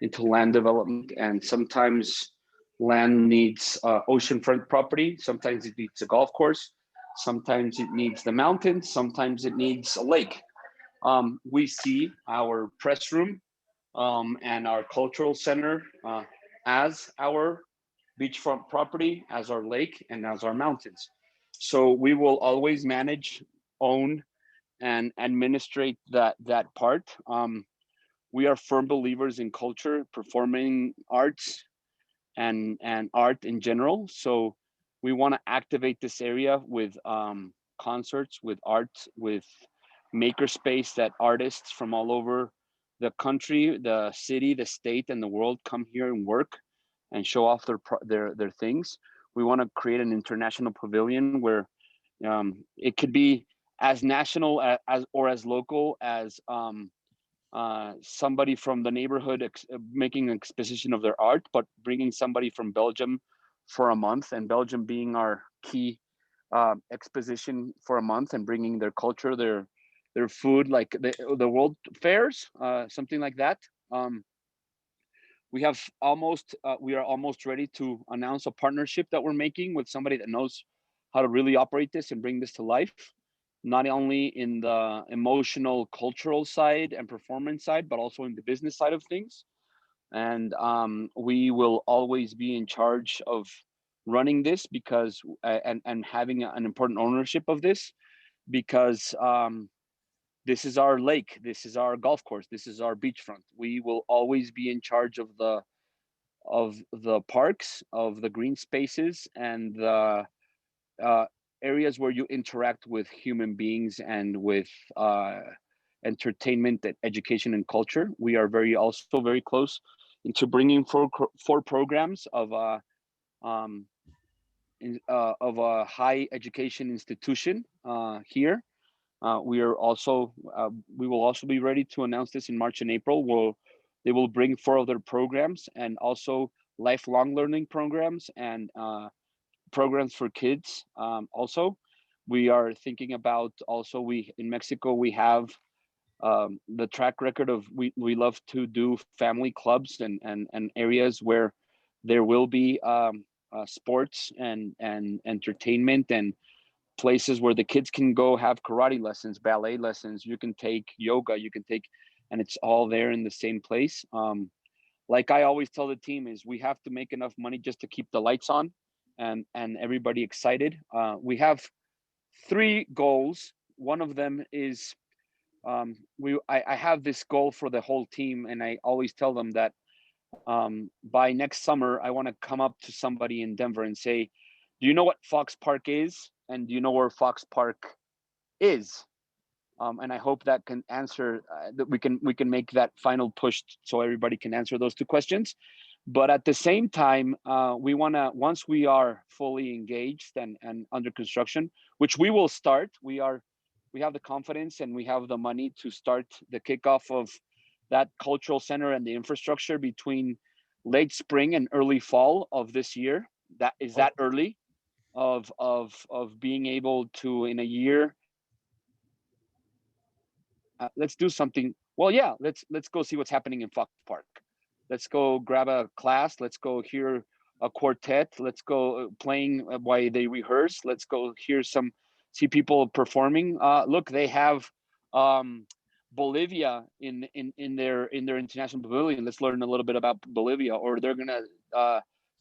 into land development, and sometimes land needs oceanfront property, sometimes it needs a golf course, sometimes it needs the mountains, sometimes it needs a lake. We see our press room and our cultural center as our beachfront property, as our lake, and as our mountains. So we will always manage, own, and administrate that part. We are firm believers in culture, performing arts, and art in general. So we want to activate this area with concerts, with art, with makerspace that artists from all over the country, the city, the state, and the world come here and work and show off their things. We want to create an international pavilion where it could be as national or as local as somebody from the neighborhood making an exposition of their art, but bringing somebody from Belgium for a month, and Belgium being our key exposition for a month, and bringing their culture, their food, like the world fairs, something like that. We are almost ready to announce a partnership that we're making with somebody that knows how to really operate this and bring this to life, not only in the emotional, cultural side and performance side, but also in the business side of things. And we will always be in charge of running this because and having an important ownership of this, because this is our lake, this is our golf course, this is our beachfront. We will always be in charge of the parks, of the green spaces, and the areas where you interact with human beings and with entertainment, and education, and culture. We are also very close into bringing four programs of a high education institution here. We will also be ready to announce this in March and April. They will bring 4 other programs, and also lifelong learning programs and programs for kids. Also, we are thinking about in Mexico, we have the track record of we love to do family clubs and areas where there will be sports and entertainment, and places where the kids can go have karate lessons, ballet lessons. You can take yoga, and it's all there in the same place. Like I always tell the team, is we have to make enough money just to keep the lights on and everybody excited. We have 3 goals. One of them is I have this goal for the whole team, and I always tell them that by next summer, I want to come up to somebody in Denver and say, do you know what FoxPark is? And do you know where FoxPark is? And I hope that can answer, that we can make that final push so everybody can answer those two questions. But at the same time, we want to, once we are fully engaged and under construction, which we will start, we have the confidence and we have the money to start the kickoff of that cultural center and the infrastructure between late spring and early fall of this year. That is that early of being able to, in a year, let's do something. Well, yeah, let's go see what's happening in FoxPark. Let's go grab a class. Let's go hear a quartet. Let's go playing while they rehearse. Let's go see people performing. Look, they have Bolivia in their international pavilion. Let's learn a little bit about Bolivia. Or they're gonna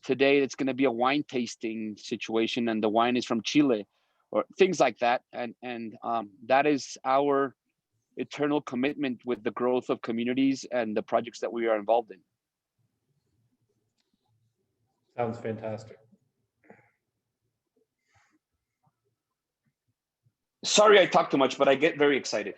today it's gonna be a wine tasting situation, and the wine is from Chile, or things like that. And that is our eternal commitment with the growth of communities and the projects that we are involved in. Sounds fantastic. Sorry I talk too much, but I get very excited.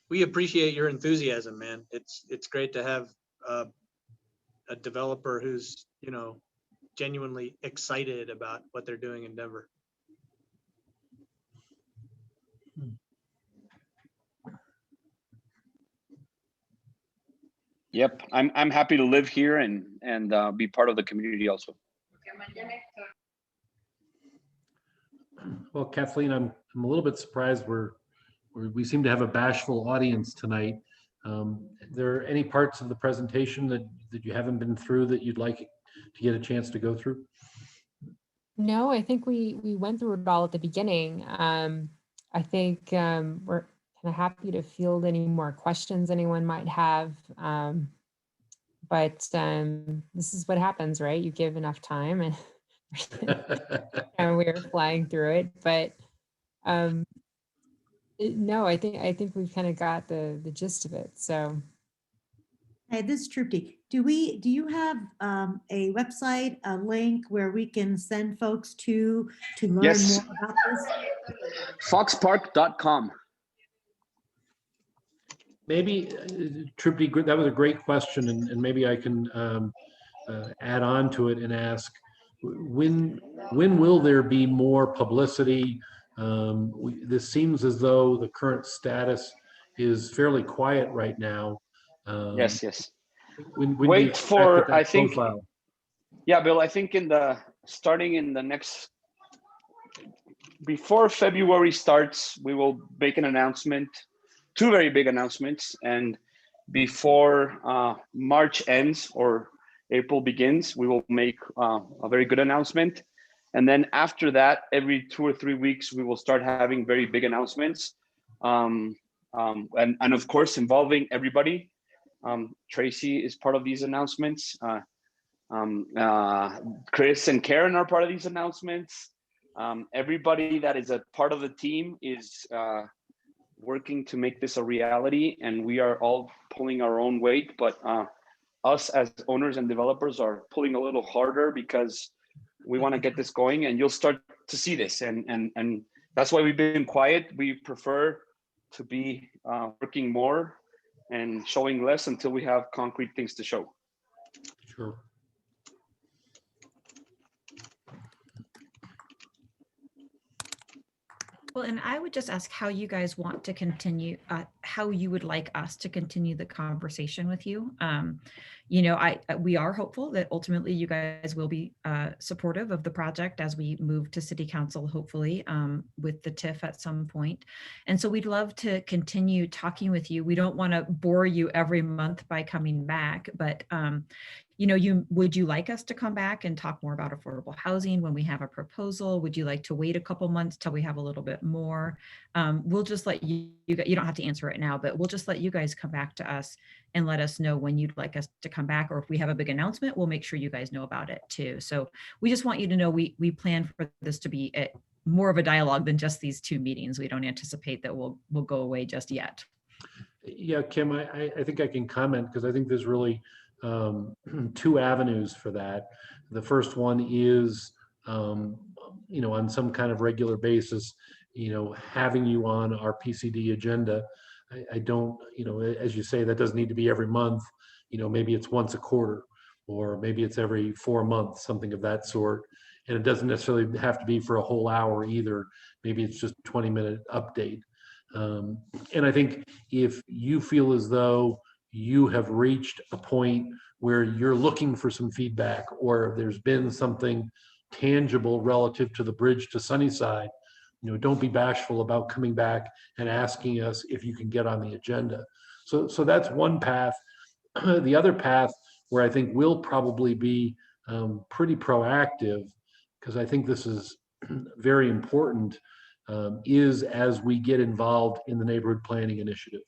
We appreciate your enthusiasm, man. It's great to have a developer who's, you know, genuinely excited about what they're doing in Denver. Yep, I'm happy to live here and be part of the community also. Well, Kathleen, I'm a little bit surprised we seem to have a bashful audience tonight. There any parts of the presentation that you haven't been through that you'd like to get a chance to go through? No, I think we went through it all at the beginning. I think we're kind of happy to field any more questions anyone might have. But this is what happens, right? You give enough time and, and we're flying through it. But no, I think we've kind of got the gist of it. So. Hey, this is Trupti. Do you have a website, a link where we can send folks to learn Yes. more about this? FoxPark.com. Maybe, Trupti, that was a great question, and maybe I can add on to it and ask, when will there be more publicity? This seems as though the current status is fairly quiet right now. Yes. When Wait for, that I think, profile? Yeah, Bill, I think starting in the next, before February starts, we will make an announcement, two very big announcements, and before March ends or April begins, we will make a very good announcement. And then after that, every 2 or 3 weeks, we will start having very big announcements. And of course, involving everybody. Tracy is part of these announcements. Chris and Karen are part of these announcements. Everybody that is a part of the team is working to make this a reality, and we are all pulling our own weight, but us as owners and developers are pulling a little harder because we want to get this going, and you'll start to see this, and that's why we've been quiet. We prefer to be working more and showing less until we have concrete things to show. Sure. Well, and I would just ask how you guys want to continue, how you would like us to continue the conversation with you. You know, we are hopeful that ultimately you guys will be supportive of the project as we move to City Council, hopefully, with the TIF at some point. And so we'd love to continue talking with you. We don't want to bore you every month by coming back, but you know, would you like us to come back and talk more about affordable housing when we have a proposal? Would you like to wait a couple months till we have a little bit more? We'll just let you don't have to answer it now, but we'll just let you guys come back to us and let us know when you'd like us to come back, or if we have a big announcement, we'll make sure you guys know about it too. So we just want you to know we plan for this to be more of a dialogue than just these 2 meetings. We don't anticipate that we'll go away just yet. Yeah, Kim, I think I can comment because I think there's really two avenues for that. The first one is, on some kind of regular basis, having you on our PCD agenda. I don't, as you say, that doesn't need to be every month. Maybe it's once a quarter, or maybe it's every 4 months, something of that sort. And it doesn't necessarily have to be for a whole hour either. Maybe it's just a 20-minute update. And I think if you feel as though you have reached a point where you're looking for some feedback, or there's been something tangible relative to the bridge to Sunnyside, don't be bashful about coming back and asking us if you can get on the agenda. So that's one path. The other path, where I think we'll probably be pretty proactive, because I think this is very important, is as we get involved in the neighborhood planning initiative.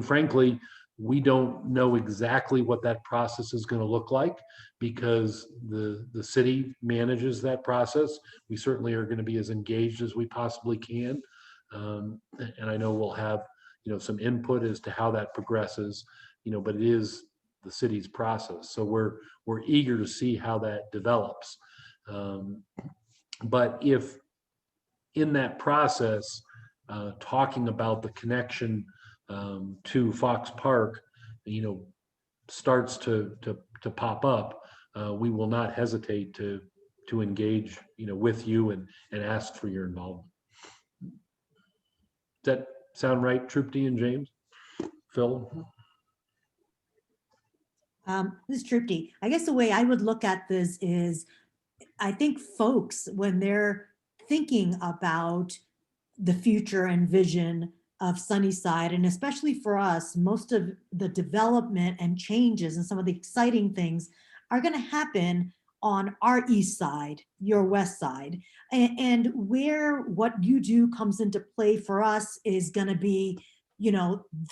Frankly, we don't know exactly what that process is going to look like, because the city manages that process. We certainly are going to be as engaged as we possibly can. And I know we'll have, some input as to how that progresses, but it is the city's process. So we're eager to see how that develops. But if in that process, talking about the connection to FoxPark, starts to pop up, we will not hesitate to engage, with you and ask for your involvement. Does that sound right, Trupti and James? Phil? This is Trupti. I guess the way I would look at this is, I think folks, when they're thinking about the future and vision of Sunnyside, and especially for us, most of the development and changes and some of the exciting things are going to happen on our east side, your west side. And where what you do comes into play for us is going to be,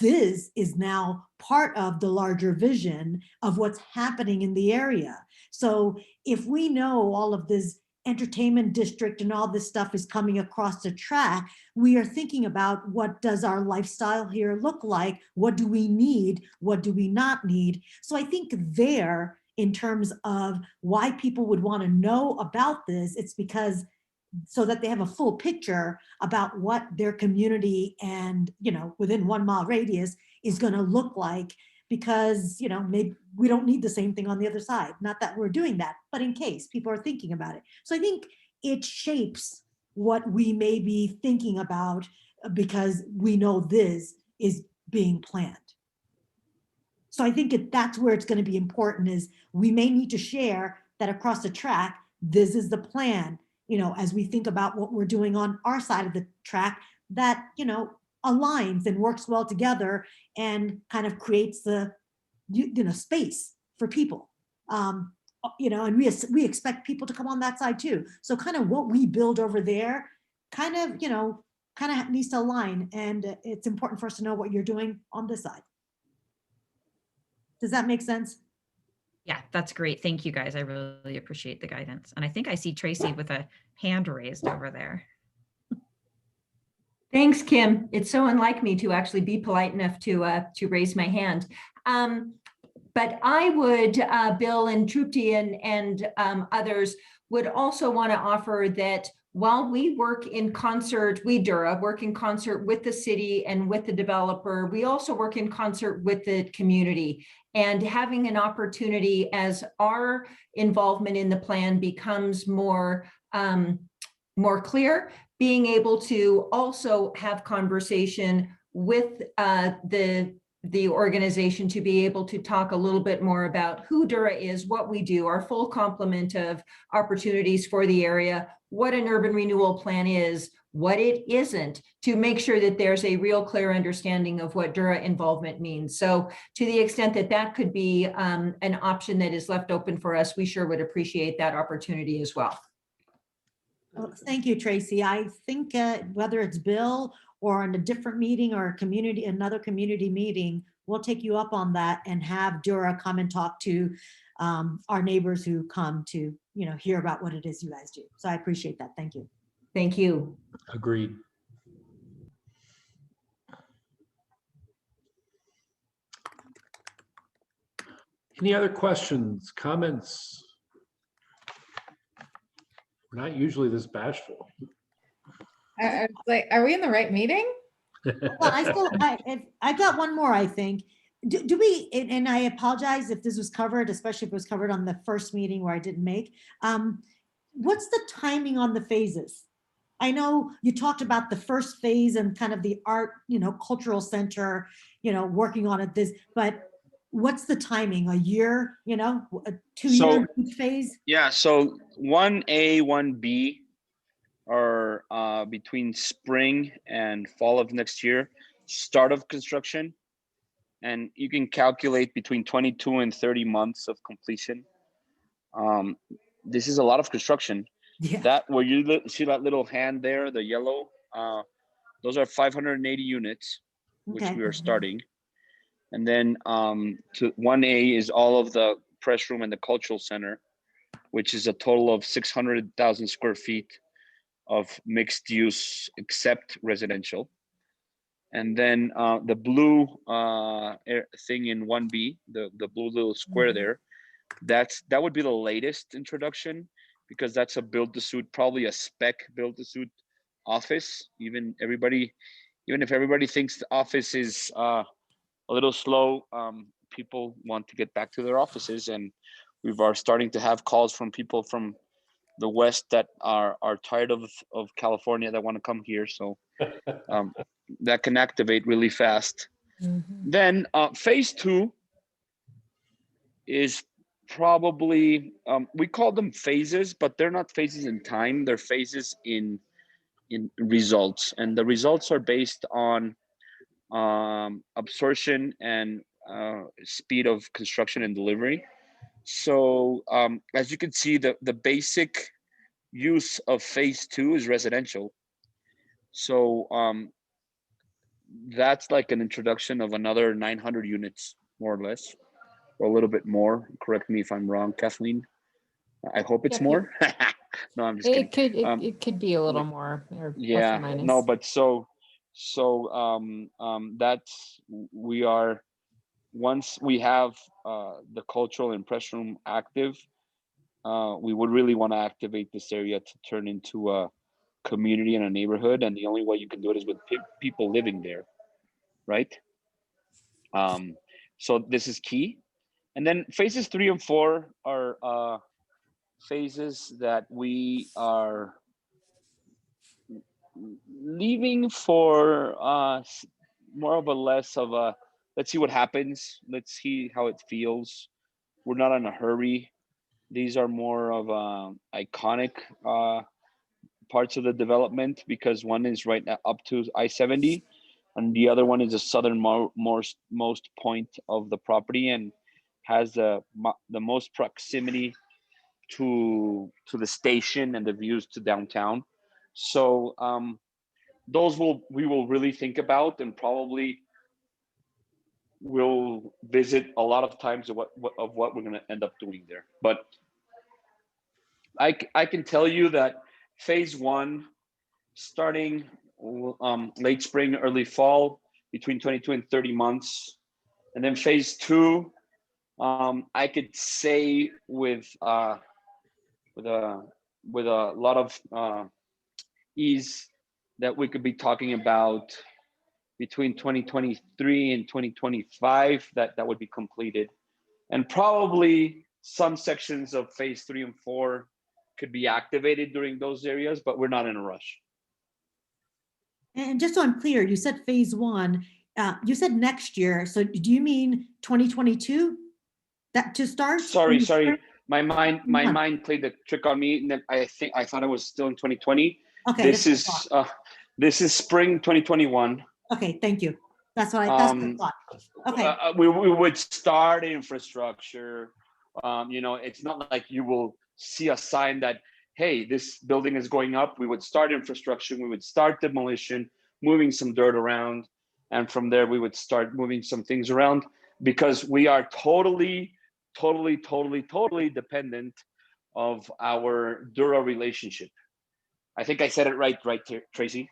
this is now part of the larger vision of what's happening in the area. So if we know all of this entertainment district and all this stuff is coming across the track, we are thinking about, what does our lifestyle here look like? What do we need? What do we not need? So I think there, in terms of why people would want to know about this, it's because so that they have a full picture about what their community and, within 1 mile radius is going to look like, because, maybe we don't need the same thing on the other side. Not that we're doing that, but in case people are thinking about it. So I think it shapes what we may be thinking about, because we know this is being planned. So I think that's where it's going to be important, is we may need to share that across the track, this is the plan, as we think about what we're doing on our side of the track, that, aligns and works well together and kind of creates the, space for people. And we expect people to come on that side too. So kind of what we build over there kind of needs to align, and it's important for us to know what you're doing on this side. Does that make sense? Yeah, that's great. Thank you, guys. I really appreciate the guidance. And I think I see Tracy with a hand raised over there. Thanks, Kim. It's so unlike me to actually be polite enough to raise my hand. But I would, Bill and Trupti and others would also want to offer that while we work in concert, we Dura work in concert with the city and with the developer, we also work in concert with the community, and having an opportunity as our involvement in the plan becomes more clear, being able to also have conversation with the organization to be able to talk a little bit more about who Dura is, what we do, our full complement of opportunities for the area, what an urban renewal plan is, what it isn't, to make sure that there's a real clear understanding of what Dura involvement means. So to the extent that that could be an option that is left open for us, we sure would appreciate that opportunity as well. Well, thank you, Tracy. I think whether it's Bill or in a different meeting or another community meeting, we'll take you up on that and have Dura come and talk to our neighbors who come to, hear about what it is you guys do. So I appreciate that. Thank you. Thank you. Agreed. Any other questions, comments? We're not usually this bashful. I was like, are we in the right meeting? Well, I got one more, I think. Do we, and I apologize if this was covered, especially if it was covered on the first meeting where I didn't make. What's the timing on the phases? I know you talked about the first phase and kind of the art, cultural center, working on it, but what's the timing? A year, a 2 year each phase? Yeah, so 1A, 1B are between spring and fall of next year, start of construction. And you can calculate between 22 and 30 months of completion. This is a lot of construction. Yeah. That where you see that little hand there, the yellow, those are 580 units, which Okay. we are starting. And then to 1A is all of the press room and the cultural center, which is a total of 600,000 square feet of mixed use, except residential. And then the blue thing in 1B, the blue little square there, that would be the latest introduction, because that's a build to suit, probably a spec build to suit office. Even if everybody thinks the office is a little slow, people want to get back to their offices, and we are starting to have calls from people from the West that are tired of California that want to come here. So that can activate really fast. Then phase 2 is probably, we call them phases, but they're not phases in time. They're phases in results. And the results are based on absorption and speed of construction and delivery. So as you can see, the basic use of phase 2 is residential. So that's like an introduction of another 900 units, more or less, or a little bit more. Correct me if I'm wrong, Kathleen. I hope it's more. No, I'm just kidding. It could be a little more, or plus Yeah, or minus. no, but so that's, we are, once we have the cultural and press room active, we would really want to activate this area to turn into a community and a neighborhood, and the only way you can do it is with people living there, right? So this is key. And then phases 3 and 4 are phases that we are leaving for more of a less of a, let's see what happens, let's see how it feels. We're not in a hurry. These are more of iconic parts of the development, because one is right now up to I-70, and the other one is the southernmost point of the property and has the most proximity to the station and the views to downtown. So those we will really think about, and probably we'll visit a lot of times of what we're going to end up doing there. But I can tell you that phase 1, starting late spring, early fall, between 22 and 30 months. And then phase 2, I could say with a lot of ease that we could be talking about between 2023 and 2025 that would be completed. And probably some sections of phase 3 and 4 could be activated during those areas, but we're not in a rush. And just so I'm clear, you said phase 1, you said next year. So do you mean 2022 that to start? Sorry. My mind played the trick on me. And then I thought it was still in 2020. Okay. This is spring 2021. Okay, thank you. That's what I thought. Okay. We would start infrastructure. It's not like you will see a sign that, hey, this building is going up. We would start infrastructure. We would start demolition, moving some dirt around. And from there, we would start moving some things around, because we are totally dependent of our Dura relationship. I think I said it right, Tracy?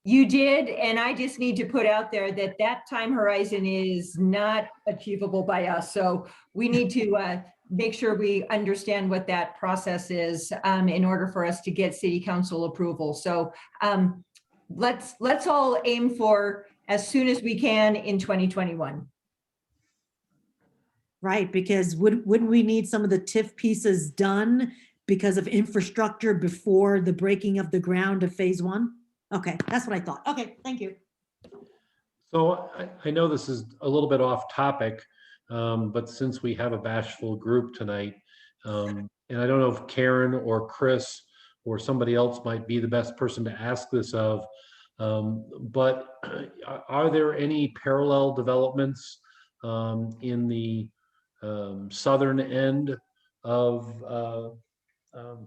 You did, and I just need to put out there that that time horizon is not achievable by us. So we need to make sure we understand what that process is in order for us to get city council approval. So let's all aim for as soon as we can in 2021. Right, because wouldn't we need some of the TIF pieces done because of infrastructure before the breaking of the ground of phase one? Okay, that's what I thought. Okay, thank you. So I know this is a little bit off topic, but since we have a bashful group tonight, and I don't know if Karen or Chris or somebody else might be the best person to ask this of, but are there any parallel developments in the southern end of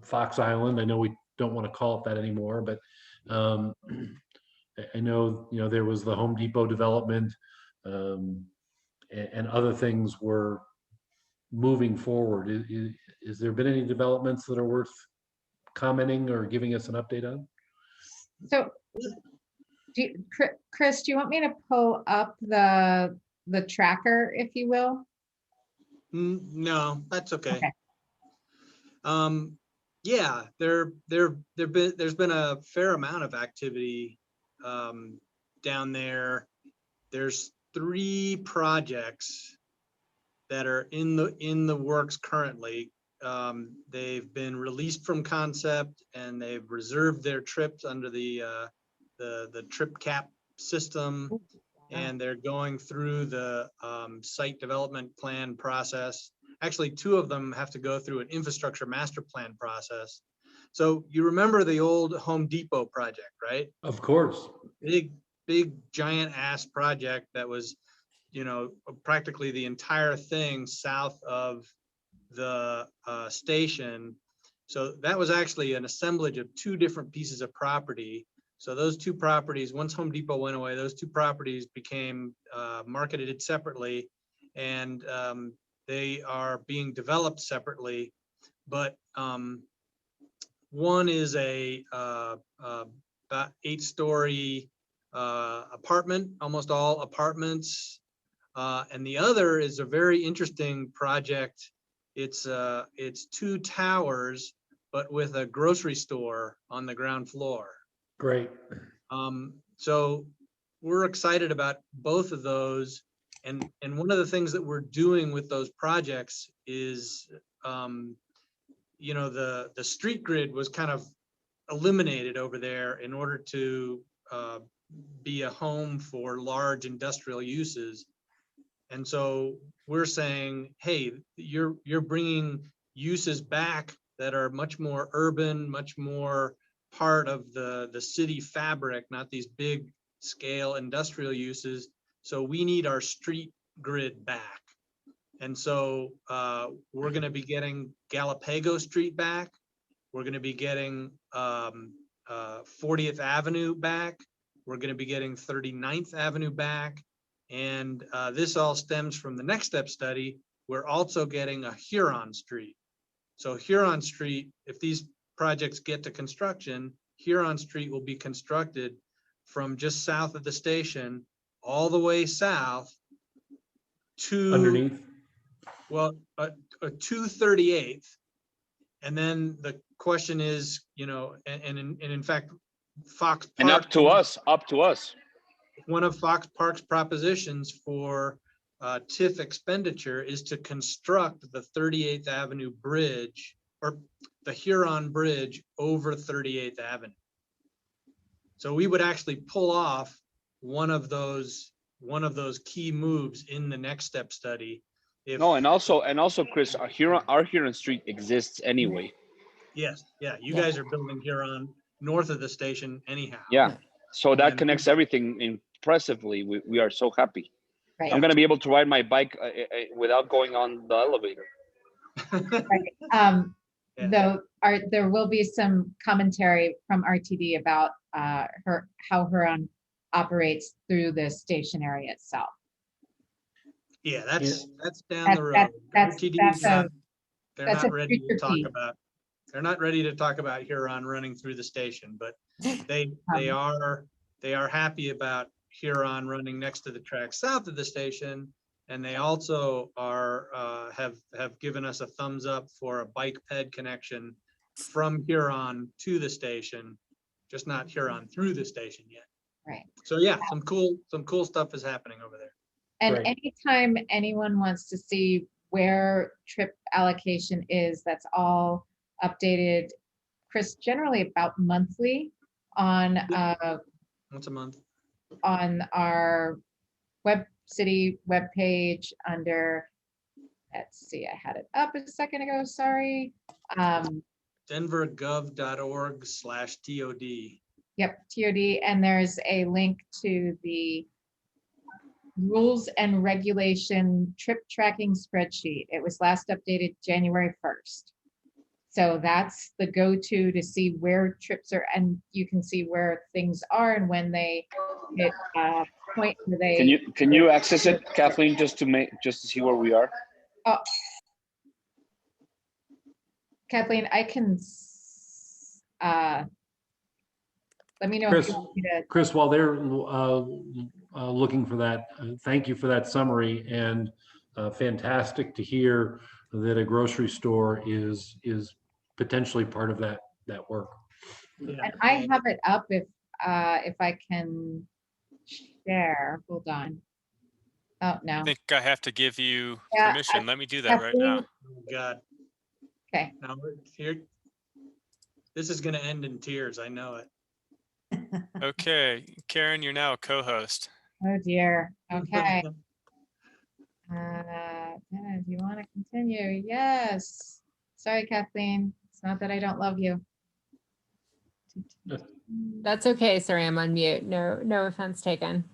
Fox Island? I know we don't want to call it that anymore, but I know, there was the Home Depot development, and other things were moving forward. Is there been any developments that are worth commenting or giving us an update on? So, Chris, do you want me to pull up the tracker, if you will? No, that's okay. Okay. Yeah, there's been a fair amount of activity down there. There's 3 projects that are in the works currently. They've been released from concept and they've reserved their trips under the trip cap system, and they're going through the site development plan process. Actually, 2 of them have to go through an infrastructure master plan process. So you remember the old Home Depot project, right? Of course. Big giant ass project that was, practically the entire thing south of the station. So that was actually an assemblage of 2 different pieces of property. So those 2 properties, once Home Depot went away, those 2 properties became marketed separately, and they are being developed separately. But one is a about 8-story apartment, almost all apartments, and the other is a very interesting project. It's 2 towers, but with a grocery store on the ground floor. Great. So we're excited about both of those. And one of the things that we're doing with those projects is, the street grid was kind of eliminated over there in order to be a home for large industrial uses. And so we're saying, hey, you're bringing uses back that are much more urban, much more part of the city fabric, not these big scale industrial uses. So we need our street grid back. And so we're going to be getting Galapago Street back. We're going to be getting 40th Avenue back. We're going to be getting 39th Avenue back. And this all stems from the Next Step study. We're also getting a Huron Street. So Huron Street, if these projects get to construction, Huron Street will be constructed from just south of the station all the way south to Underneath. Well, to 38th. And then the question is, and in fact, FoxPark. And up to us. One of FoxPark's propositions for TIF expenditure is to construct the 38th Avenue Bridge, or the Huron Bridge over 38th Avenue. So we would actually pull off one of those key moves in the Next Step study. And also, Chris, our Huron Street exists anyway. Yes, yeah, you guys are building Huron north of the station anyhow. Yeah, so that connects everything impressively. We are so happy. Right. I'm gonna be able to ride my bike without going on the elevator. Right. Though there will be some commentary from RTD about how Huron operates through the station area itself. Yeah, that's down the road. They're not ready to talk about. They're not ready to talk about Huron running through the station, but they they are happy about Huron running next to the track south of the station. And they also are, have given us a thumbs up for a bike ped connection from Huron to the station, just not Huron through the station yet. Right. So yeah, some cool stuff is happening over there. And Great. anytime anyone wants to see where trip allocation is, that's all updated, Chris, generally about monthly on Once a month. on our city webpage under, let's see, I had it up a second ago, sorry. denvergov.org/TOD. Yep, TOD, and there's a link to the rules and regulation trip tracking spreadsheet. It was last updated January 1st. So that's the go-to to see where trips are, and you can see where things are and when they hit a point where they. Can you access it, Kathleen, just to see where we are? Oh, Kathleen, I can. Let me know if Chris, you want me to. Chris, while they're looking for that, thank you for that summary, and fantastic to hear that a grocery store is potentially part of that work. Yeah. And I have it up if I can share. Hold on. Oh no. I think I have to give you Yeah, permission. Let me do that right now. Oh, God. Okay. Now we're here. This is going to end in tears. I know it. Okay, Karen, you're now a co-host. Oh dear. Okay. Do you want to continue? Yes. Sorry, Kathleen. It's not that I don't love you. That's okay. Sorry, I'm on mute. No offense taken.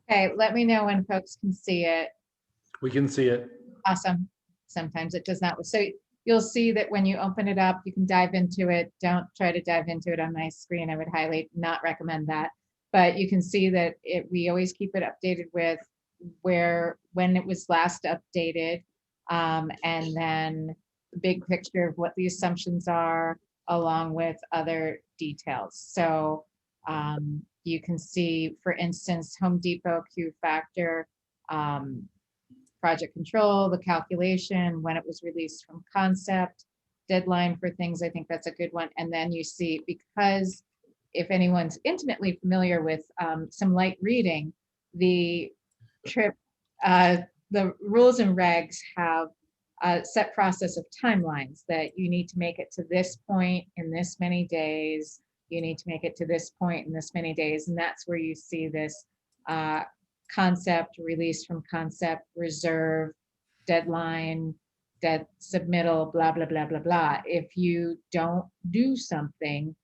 Okay, let me know when folks can see it. We can see it. Awesome. Sometimes it does not. So you'll see that when you open it up, you can dive into it. Don't try to dive into it on my screen. I would highly not recommend that. But you can see that we always keep it updated with when it was last updated, and then the big picture of what the assumptions are, along with other details. So you can see, for instance, Home Depot Q factor, project control, the calculation, when it was released from concept, deadline for things. I think that's a good one. And then you see, because if anyone's intimately familiar with some light reading, the trip, the rules and regs have a set process of timelines that you need to make it to this point in this many days. You need to make it to this point in this many days. And that's where you see this concept, release from concept, reserve, deadline, submittal, blah, blah, blah, blah, blah. If you don't do something,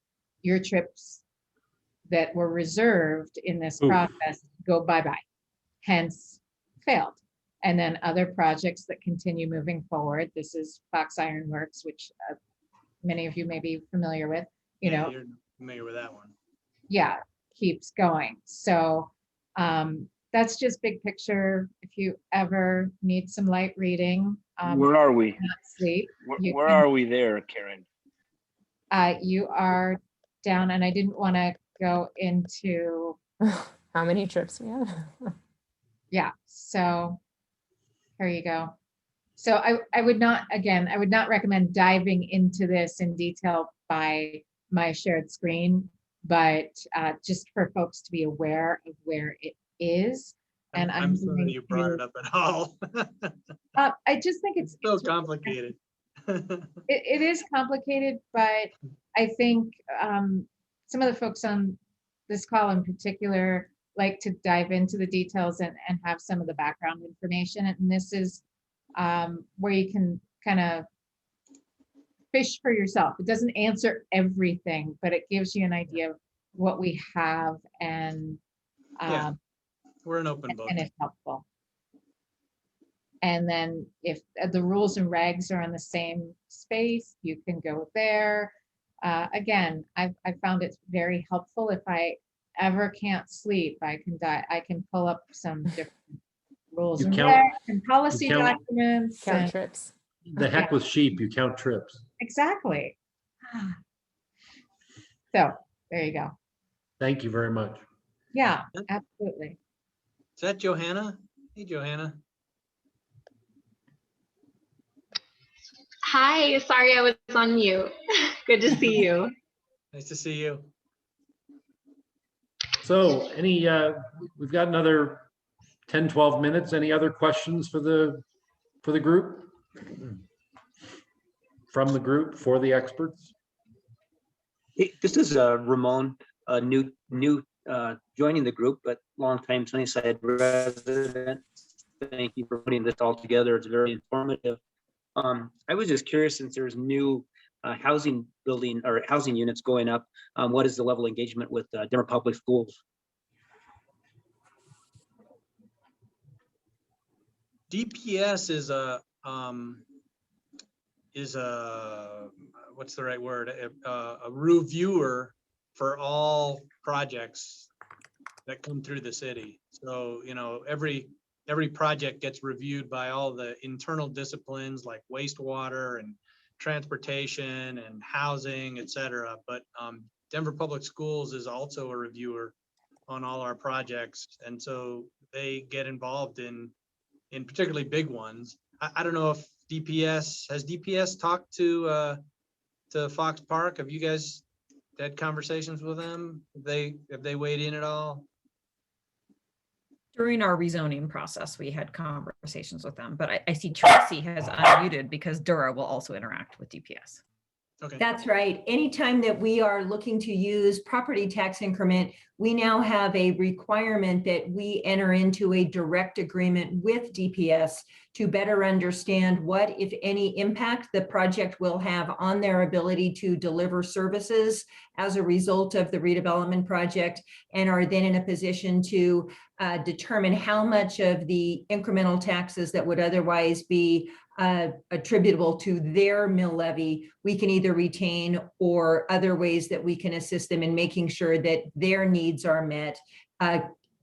your trips that were reserved in this process go bye-bye, hence failed. And then other projects that continue moving forward. This is Fox Ironworks, which many of you may be familiar with, you know. You're familiar with that one. Yeah, keeps going. So that's just big picture. If you ever need some light reading, Where are we? not sleep, Where are we there, Karen? you are down, and I didn't want to go into, How many trips we have? yeah, so here you go. So I would not, again, I would not recommend diving into this in detail by my shared screen, but just for folks to be aware of where it is. And I'm sorry you brought it up at all. I just think it's so complicated. It is complicated, but I think some of the folks on this call in particular like to dive into the details and have some of the background information. And this is where you can kind of fish for yourself. It doesn't answer everything, but it gives you an idea of what we have, and Yeah, we're an open book. and it's helpful. And then if the rules and regs are in the same space, you can go there. Again, I found it very helpful. If I ever can't sleep, I can pull up some different rules and regs and policy documents. Count trips. The heck with sheep, you count trips. Exactly. So there you go. Thank you very much. Yeah, absolutely. Is that Johanna? Hey, Johanna. Hi, sorry I was on mute. Good to see you. Nice to see you. So we've got another 10, 12 minutes. Any other questions for the group? From the group for the experts? Hey, this is Ramon, new joining the group, but longtime Sunnyside resident. Thank you for putting this all together. It's very informative. I was just curious, since there's new housing building or housing units going up, what is the level of engagement with Denver Public Schools? DPS is a what's the right word? A reviewer for all projects that come through the city. So, you know, every project gets reviewed by all the internal disciplines like wastewater and transportation and housing, et cetera. But Denver Public Schools is also a reviewer on all our projects. And so they get involved in particularly big ones. I don't know if has DPS talked to FoxPark? Have you guys had conversations with them? Have they weighed in at all? During our rezoning process, we had conversations with them, but I see Tracy has unmuted because Dura will also interact with DPS. Okay. That's right. Anytime that we are looking to use property tax increment, we now have a requirement that we enter into a direct agreement with DPS to better understand what, if any, impact the project will have on their ability to deliver services as a result of the redevelopment project, and are then in a position to determine how much of the incremental taxes that would otherwise be attributable to their mill levy we can either retain, or other ways that we can assist them in making sure that their needs are met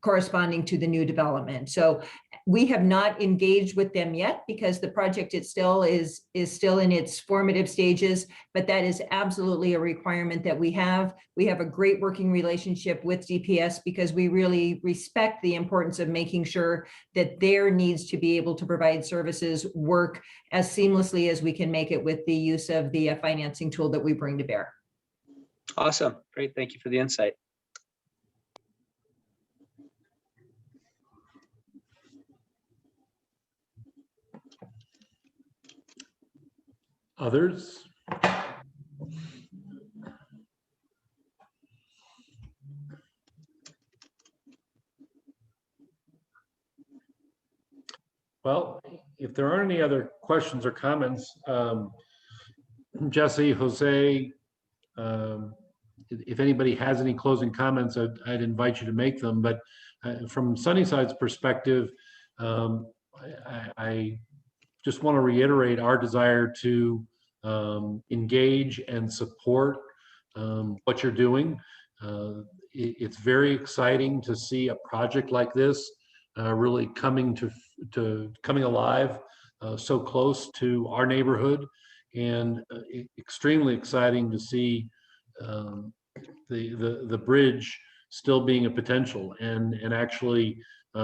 corresponding to the new development. So we have not engaged with them yet because the project is still in its formative stages, but that is absolutely a requirement that we have. We have a great working relationship with DPS because we really respect the importance of making sure that their needs to be able to provide services work as seamlessly as we can make it with the use of the financing tool that we bring to bear. Awesome. Great. Thank you for the insight. Others? Well, if there aren't any other questions or comments, Jesse, Jose, if anybody has any closing comments, I'd invite you to make them. But from Sunnyside's perspective, I just want to reiterate our desire to engage and support what you're doing. It's very exciting to see a project like this really coming alive so close to our neighborhood, and extremely exciting to see the bridge still being a potential and actually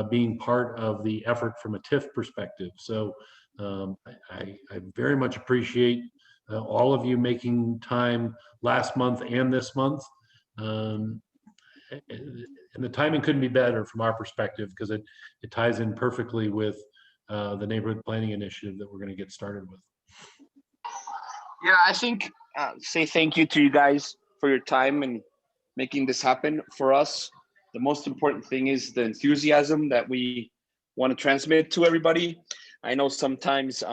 being part of the effort from a TIF perspective. So I very much appreciate all of you making time last month and this month. And the timing couldn't be better from our perspective because it ties in perfectly with the neighborhood planning initiative that we're going to get started with. Yeah, I think say thank you to you guys for your time and making this happen for us. The most important thing is the enthusiasm that we want to transmit to everybody. I know sometimes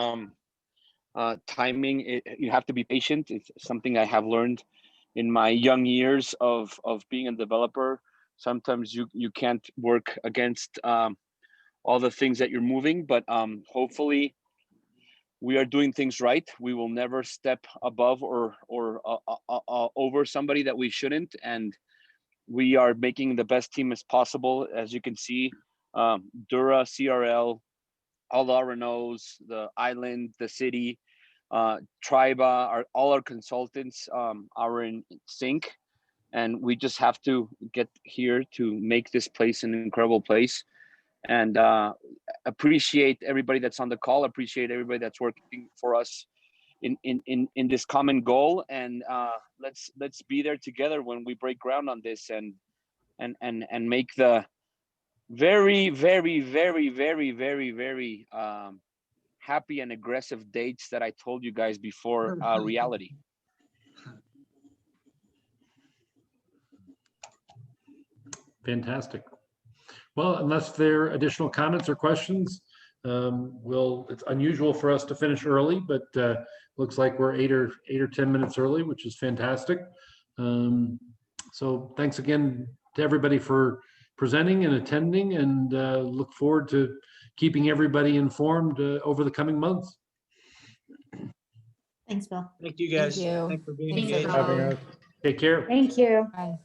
timing, you have to be patient. It's something I have learned in my young years of being a developer. Sometimes you can't work against all the things that you're moving, but hopefully we are doing things right. We will never step above or over somebody that we shouldn't, and we are making the best team as possible. As you can see, Dura, CRL, all our Renaults, the island, the city, Triba, all our consultants are in sync. and we just have to get here to make this place an incredible place. And appreciate everybody that's on the call, appreciate everybody that's working for us in this common goal. And let's be there together when we break ground on this, and make the very, very, very, very, very, very happy and aggressive dates that I told you guys before reality. Fantastic. Well, unless there are additional comments or questions, it's unusual for us to finish early, but looks like we're 8 or 10 minutes early, which is fantastic. So thanks again to everybody for presenting and attending, and look forward to keeping everybody informed over the coming months. Thanks, Bill. Thank you guys. you. Thanks for being Thanks, engaged. everyone. Having us. Take care. Thank you. Bye.